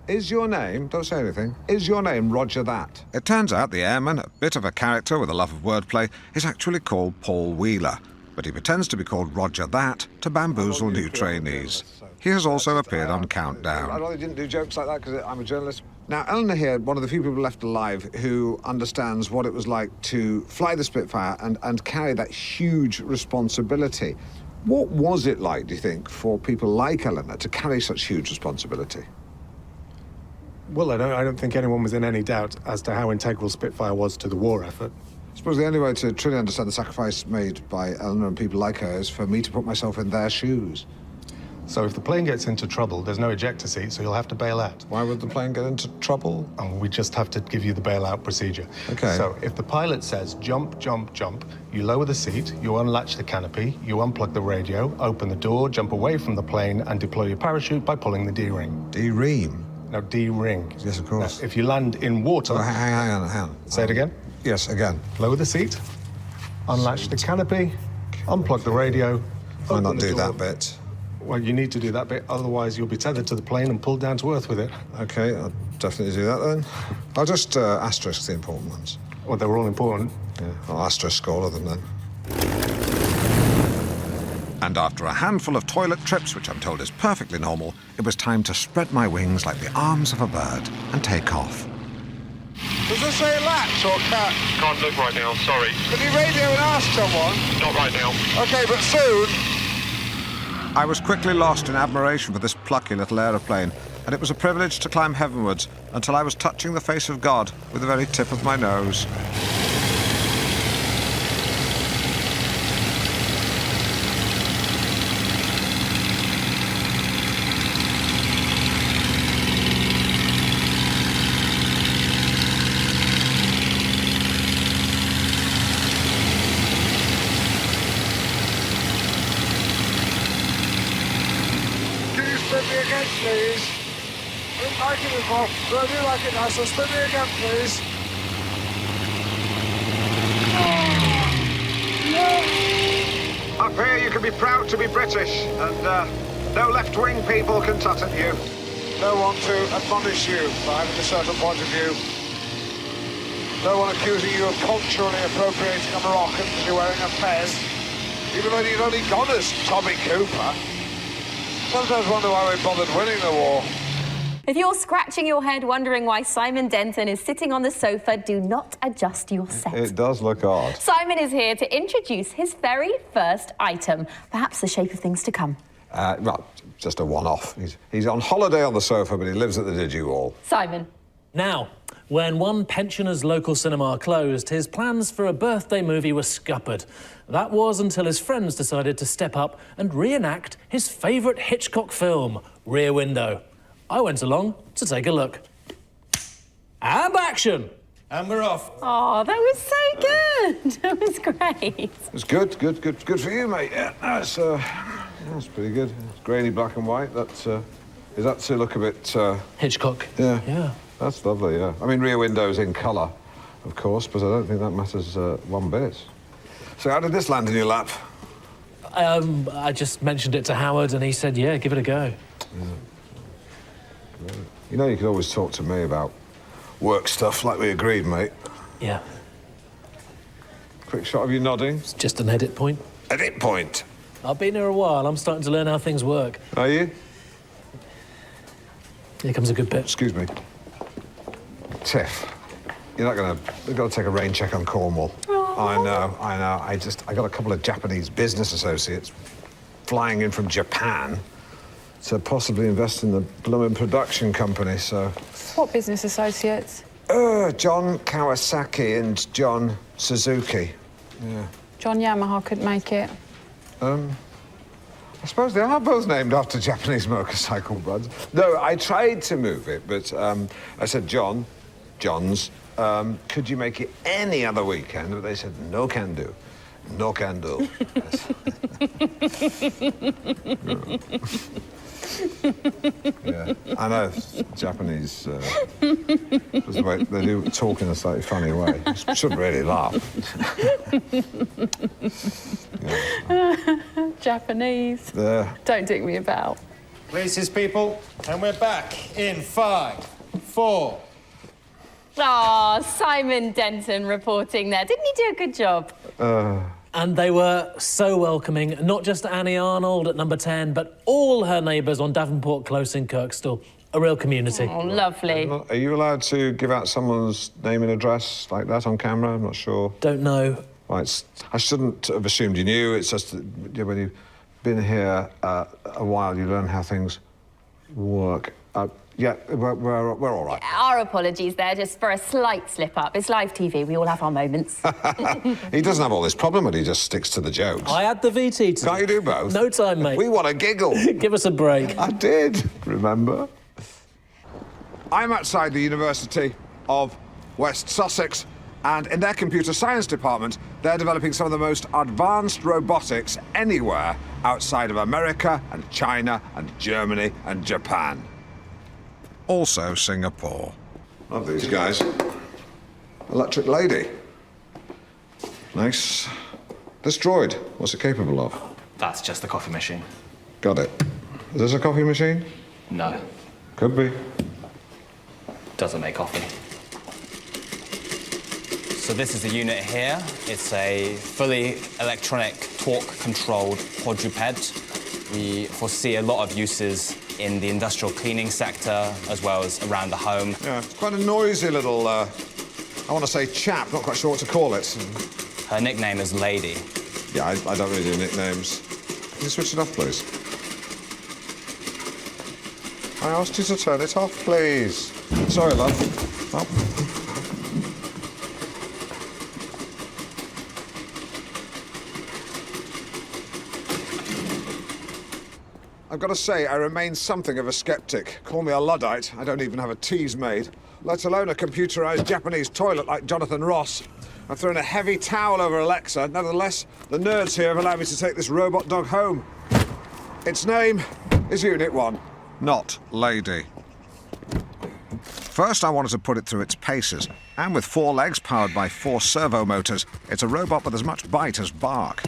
Is your name, don't say anything, is your name Roger That? It turns out the airman, a bit of a character with a love of wordplay, is actually called Paul Wheeler, but he pretends to be called Roger That to bamboozle new trainees. He has also appeared on Countdown. I really didn't do jokes like that because I'm a journalist. Now, Eleanor here, one of the few people left alive who understands what it was like to fly the Spitfire and carry that huge responsibility. What was it like, do you think, for people like Eleanor to carry such huge responsibility? Well, I don't think anyone was in any doubt as to how integral Spitfire was to the war effort. I suppose the only way to truly understand the sacrifice made by Eleanor and people like her is for me to put myself in their shoes. So if the plane gets into trouble, there's no ejector seat, so you'll have to bail out. Why would the plane get into trouble? Oh, we just have to give you the bailout procedure. Okay. So if the pilot says jump, jump, jump, you lower the seat, you unlatch the canopy, you unplug the radio, open the door, jump away from the plane, and deploy your parachute by pulling the D-ring. D-ring? No, D-ring. Yes, of course. Now, if you land in water... Oh, hang on. Say it again? Yes, again. Lower the seat, unlatch the canopy, unplug the radio... Why not do that bit? Well, you need to do that bit, otherwise you'll be tethered to the plane and pulled down to earth with it. OK, I'll definitely do that then. I'll just asterisk the important ones. Well, they were all important. Yeah, I'll asterisk all of them then. And after a handful of toilet trips, which I'm told is perfectly normal, it was time to spread my wings like the arms of a bird and take off. Does this say latch or cat? Can't look right now, sorry. Can you radio and ask someone? Not right now. OK, but soon. I was quickly lost in admiration for this plucky little aeroplane, and it was a privilege to climb heavenwards until I was touching the face of God with the very tip of my nose. Spin me again, please. I didn't like it before, but I do like it now, so spin me again, please. Up here, you can be proud to be British, and no left-wing people can tut at you. No one to admonish you for having a certain point of view. No one accusing you of culturally appropriating a Moroccan because you're wearing a fez, even though you'd only gone as Tommy Cooper. Sometimes wonder why we bothered winning the war. If you're scratching your head wondering why Simon Denton is sitting on the sofa, do not adjust your set. It does look odd. Simon is here to introduce his very first item, perhaps the shape of things to come. Well, just a one-off. He's on holiday on the sofa, but he lives at the Digi-Wall. Simon. Now, when one pensioner's local cinema closed, his plans for a birthday movie were scuppered. That was until his friends decided to step up and reenact his favourite Hitchcock film, Rear Window. I went along to take a look. And action! And we're off. Oh, that was so good. That was great. It was good for you, mate. Yeah, that's pretty good. It's grainy black and white. Is that to look a bit... Hitchcock. Yeah. Yeah. That's lovely, yeah. I mean, Rear Window's in colour, of course, but I don't think that matters one bit. So how did this land in your lap? I just mentioned it to Howard and he said, yeah, give it a go. Yeah. Right. You know, you could always talk to me about work stuff like we agreed, mate. Yeah. Quick shot of you nodding. It's just an edit point. Edit point? I've been here a while. I'm starting to learn how things work. Are you? Here comes a good bit. Excuse me. Tiff, you're not gonna... We've got to take a rain check on Cornwall. I know. I got a couple of Japanese business associates flying in from Japan to possibly invest in the blooming production company, so... What business associates? John Kawasaki and John Suzuki. Yeah. John Yamaha couldn't make it. I suppose they are both named after Japanese motorcycle brands. No, I tried to move it, but I said, John's, could you make it any other weekend? But they said, no can do. No can do. Yeah, I know, Japanese, the way they do talk in a slightly funny way. You shouldn't really laugh. Japanese. Yeah. Don't dick me about. Places, people, and we're back in 5, 4. Ah, Simon Denton reporting there. Didn't he do a good job? And they were so welcoming, not just Annie Arnold at number 10, but all her neighbours on Davenport Close in Kirkstall. A real community. Oh, lovely. Are you allowed to give out someone's name and address like that on camera? I'm not sure. Don't know. Right, I shouldn't have assumed you knew. It's just that when you've been here a while, you learn how things work. Yeah, we're all right. Our apologies there, just for a slight slip-up. It's live TV, we all have our moments. He doesn't have all this problem, but he just sticks to the jokes. I had the VT. Can't you do both? No time, mate. We want a giggle. Give us a break. I did, remember? I'm outside the University of West Sussex, and in their computer science department, they're developing some of the most advanced robotics anywhere outside of America and China and Germany and Japan. Also Singapore. Love these guys. Electric lady. Nice. This droid, what's it capable of? That's just the coffee machine. Got it. Is this a coffee machine? No. Could be. Doesn't make coffee. So this is the unit here. It's a fully electronic, torque-controlled quadruped. We foresee a lot of uses in the industrial cleaning sector, as well as around the home. Yeah, it's quite a noisy little, I want to say chap, not quite sure what to call it. Her nickname is Lady. Yeah, I don't really do nicknames. Can you switch it off, please? I asked you to turn it off, please. Sorry, love. Oh. I've got to say, I remain something of a skeptic. Call me a Luddite, I don't even have a tease made, let alone a computerised Japanese toilet like Jonathan Ross. I've thrown a heavy towel over Alexa. Nevertheless, the nerds here have allowed me to take this robot dog home. Its name is Unit 1, not Lady. First, I wanted to put it through its paces, and with 4 legs powered by 4 servo motors, it's a robot with as much bite as bark.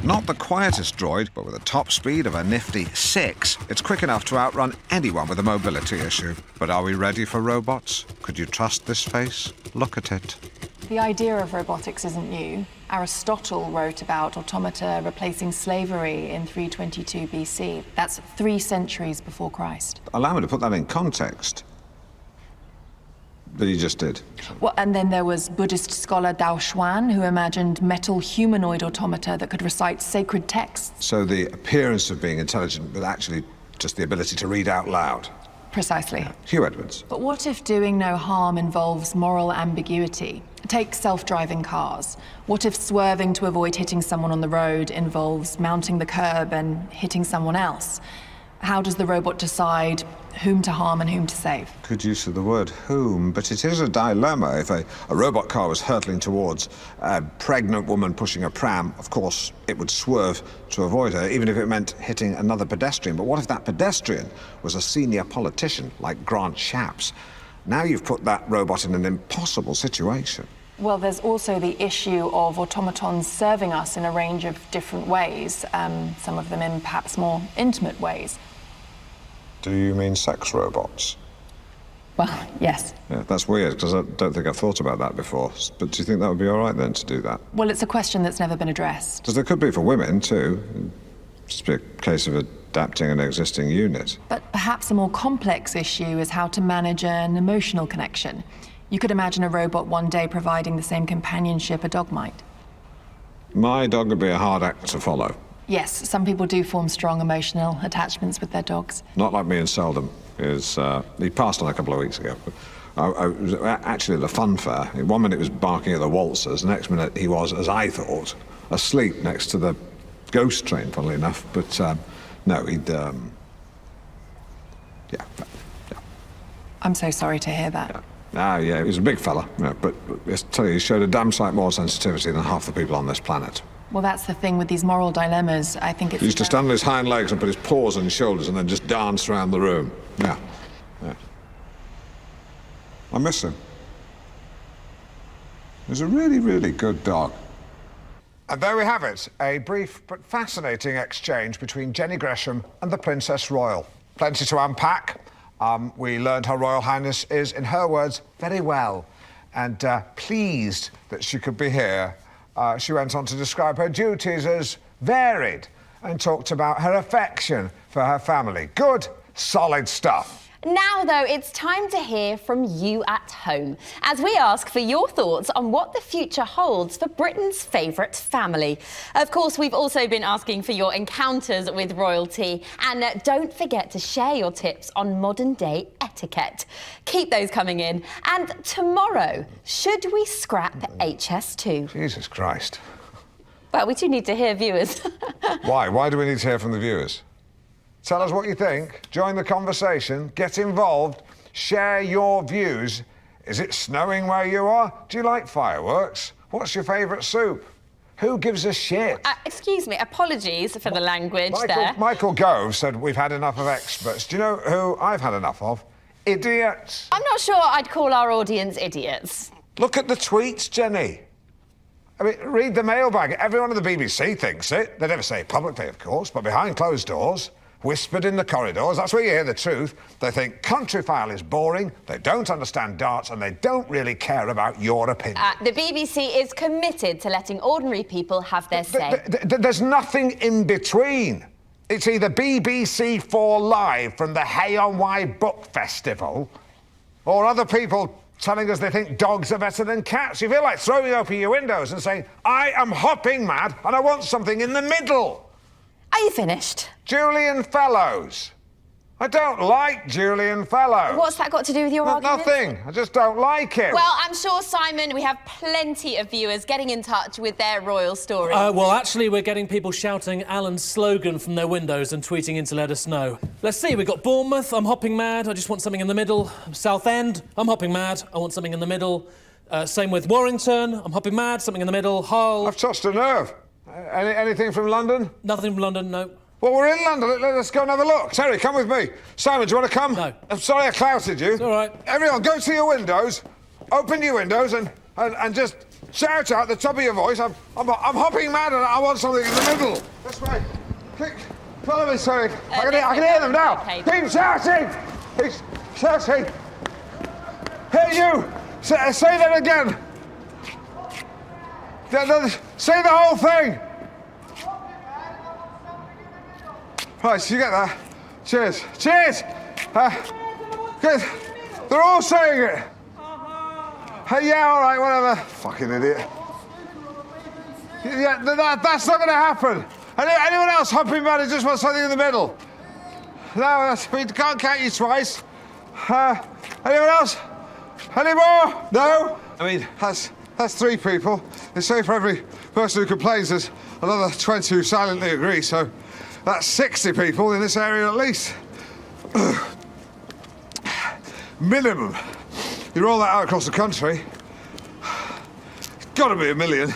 Not the quietest droid, but with a top speed of a nifty 6, it's quick enough to outrun anyone with a mobility issue. But are we ready for robots? Could you trust this face? Look at it. The idea of robotics isn't new. Aristotle wrote about automata replacing slavery in 322 BC. That's 3 centuries before Christ. Allow me to put that in context. That you just did. Well, and then there was Buddhist scholar Dao Xuan, who imagined metal humanoid automata that could recite sacred texts. So the appearance of being intelligent, but actually just the ability to read out loud. Precisely. Hugh Edwards. But what if doing no harm involves moral ambiguity? Take self-driving cars. What if swerving to avoid hitting someone on the road involves mounting the curb and hitting someone else? How does the robot decide whom to harm and whom to save? Good use of the word whom, but it is a dilemma. If a robot car was hurtling towards a pregnant woman pushing a pram, of course, it would swerve to avoid her, even if it meant hitting another pedestrian. But what if that pedestrian was a senior politician, like Grant Shapps? Now you've put that robot in an impossible situation. Well, there's also the issue of automatons serving us in a range of different ways, some of them in perhaps more intimate ways. Do you mean sex robots? Well, yes. Yeah, that's weird, because I don't think I've thought about that before. But do you think that would be all right, then, to do that? Well, it's a question that's never been addressed. Because there could be for women, too. Just be a case of adapting an existing unit. But perhaps a more complex issue is how to manage an emotional connection. You could imagine a robot one day providing the same companionship a dog might. My dog would be a hard act to follow. Yes, some people do form strong emotional attachments with their dogs. Not like me and Seldom. He passed on a couple of weeks ago. It was actually at a fun fair. One minute he was barking at the waltzers, the next minute he was, as I thought, asleep next to the ghost train, funnily enough. But no, he'd... Yeah. I'm so sorry to hear that. Yeah, he was a big fella, but I tell you, he showed a damn sight more sensitivity than half the people on this planet. Well, that's the thing with these moral dilemmas. I think it's... He used to stand on his hind legs and put his paws on his shoulders and then just dance around the room. Yeah. I miss him. He was a really, really good dog. And there we have it, a brief but fascinating exchange between Jenny Gresham and the Princess Royal. Plenty to unpack. We learned Her Royal Highness is, in her words, very well, and pleased that she could be here. She went on to describe her duties as varied and talked about her affection for her family. Good, solid stuff. Now, though, it's time to hear from you at home as we ask for your thoughts on what the future holds for Britain's favourite family. Of course, we've also been asking for your encounters with royalty, and don't forget to share your tips on modern-day etiquette. Keep those coming in. And tomorrow, should we scrap HS2? Jesus Christ. Well, we do need to hear viewers. Why? Why do we need to hear from the viewers? Tell us what you think, join the conversation, get involved, share your views. Is it snowing where you are? Do you like fireworks? What's your favourite soup? Who gives a shit? Excuse me, apologies for the language there. Michael Gove said we've had enough of experts. Do you know who I've had enough of? Idiots. I'm not sure I'd call our audience idiots. Look at the tweets, Jenny. I mean, read the mailbag. Everyone at the BBC thinks it. They never say it publicly, of course, but behind closed doors. Whispered in the corridors, that's where you hear the truth. They think Countryfile is boring, they don't understand darts, and they don't really care about your opinion. The BBC is committed to letting ordinary people have their say. There's nothing in between. It's either BBC 4 Live from the Hay on Wye Book Festival, or other people telling us they think dogs are better than cats. You feel like throwing open your windows and saying, I am hopping mad and I want something in the middle. Are you finished? Julian Fellows. I don't like Julian Fellows. What's that got to do with your argument? Nothing. I just don't like him. Well, I'm sure, Simon, we have plenty of viewers getting in touch with their royal stories. Well, actually, we're getting people shouting Alan's slogan from their windows and tweeting in to let us know. Let's see, we've got Bournemouth, I'm hopping mad, I just want something in the middle. Southend, I'm hopping mad, I want something in the middle. Same with Warrington, I'm hopping mad, something in the middle. Hull. I've touched a nerve. Anything from London? Nothing from London, no. Well, we're in London. Let's go and have a look. Terry, come with me. Simon, do you want to come? No. I'm sorry I clouted you. It's all right. Everyone, go to your windows, open your windows and just shout out at the top of your voice, I'm hopping mad and I want something in the middle. This way. Follow me, Terry. I can hear them now. Okay. Keep shouting. Keep shouting. Hey, you. Say that again. Say the whole thing. Right, you get that? Cheers. Cheers! Good. They're all saying it. Yeah, all right, whatever. Fucking idiot. Yeah, that's not going to happen. Anyone else hopping mad who just wants something in the middle? No, we can't count you twice. Anyone else? Any more? No? I mean, that's 3 people. They say for every person who complains, there's another 20 who silently agree, so that's 60 people in this area at least. Minimum. You roll that out across the country, it's got to be 1 million.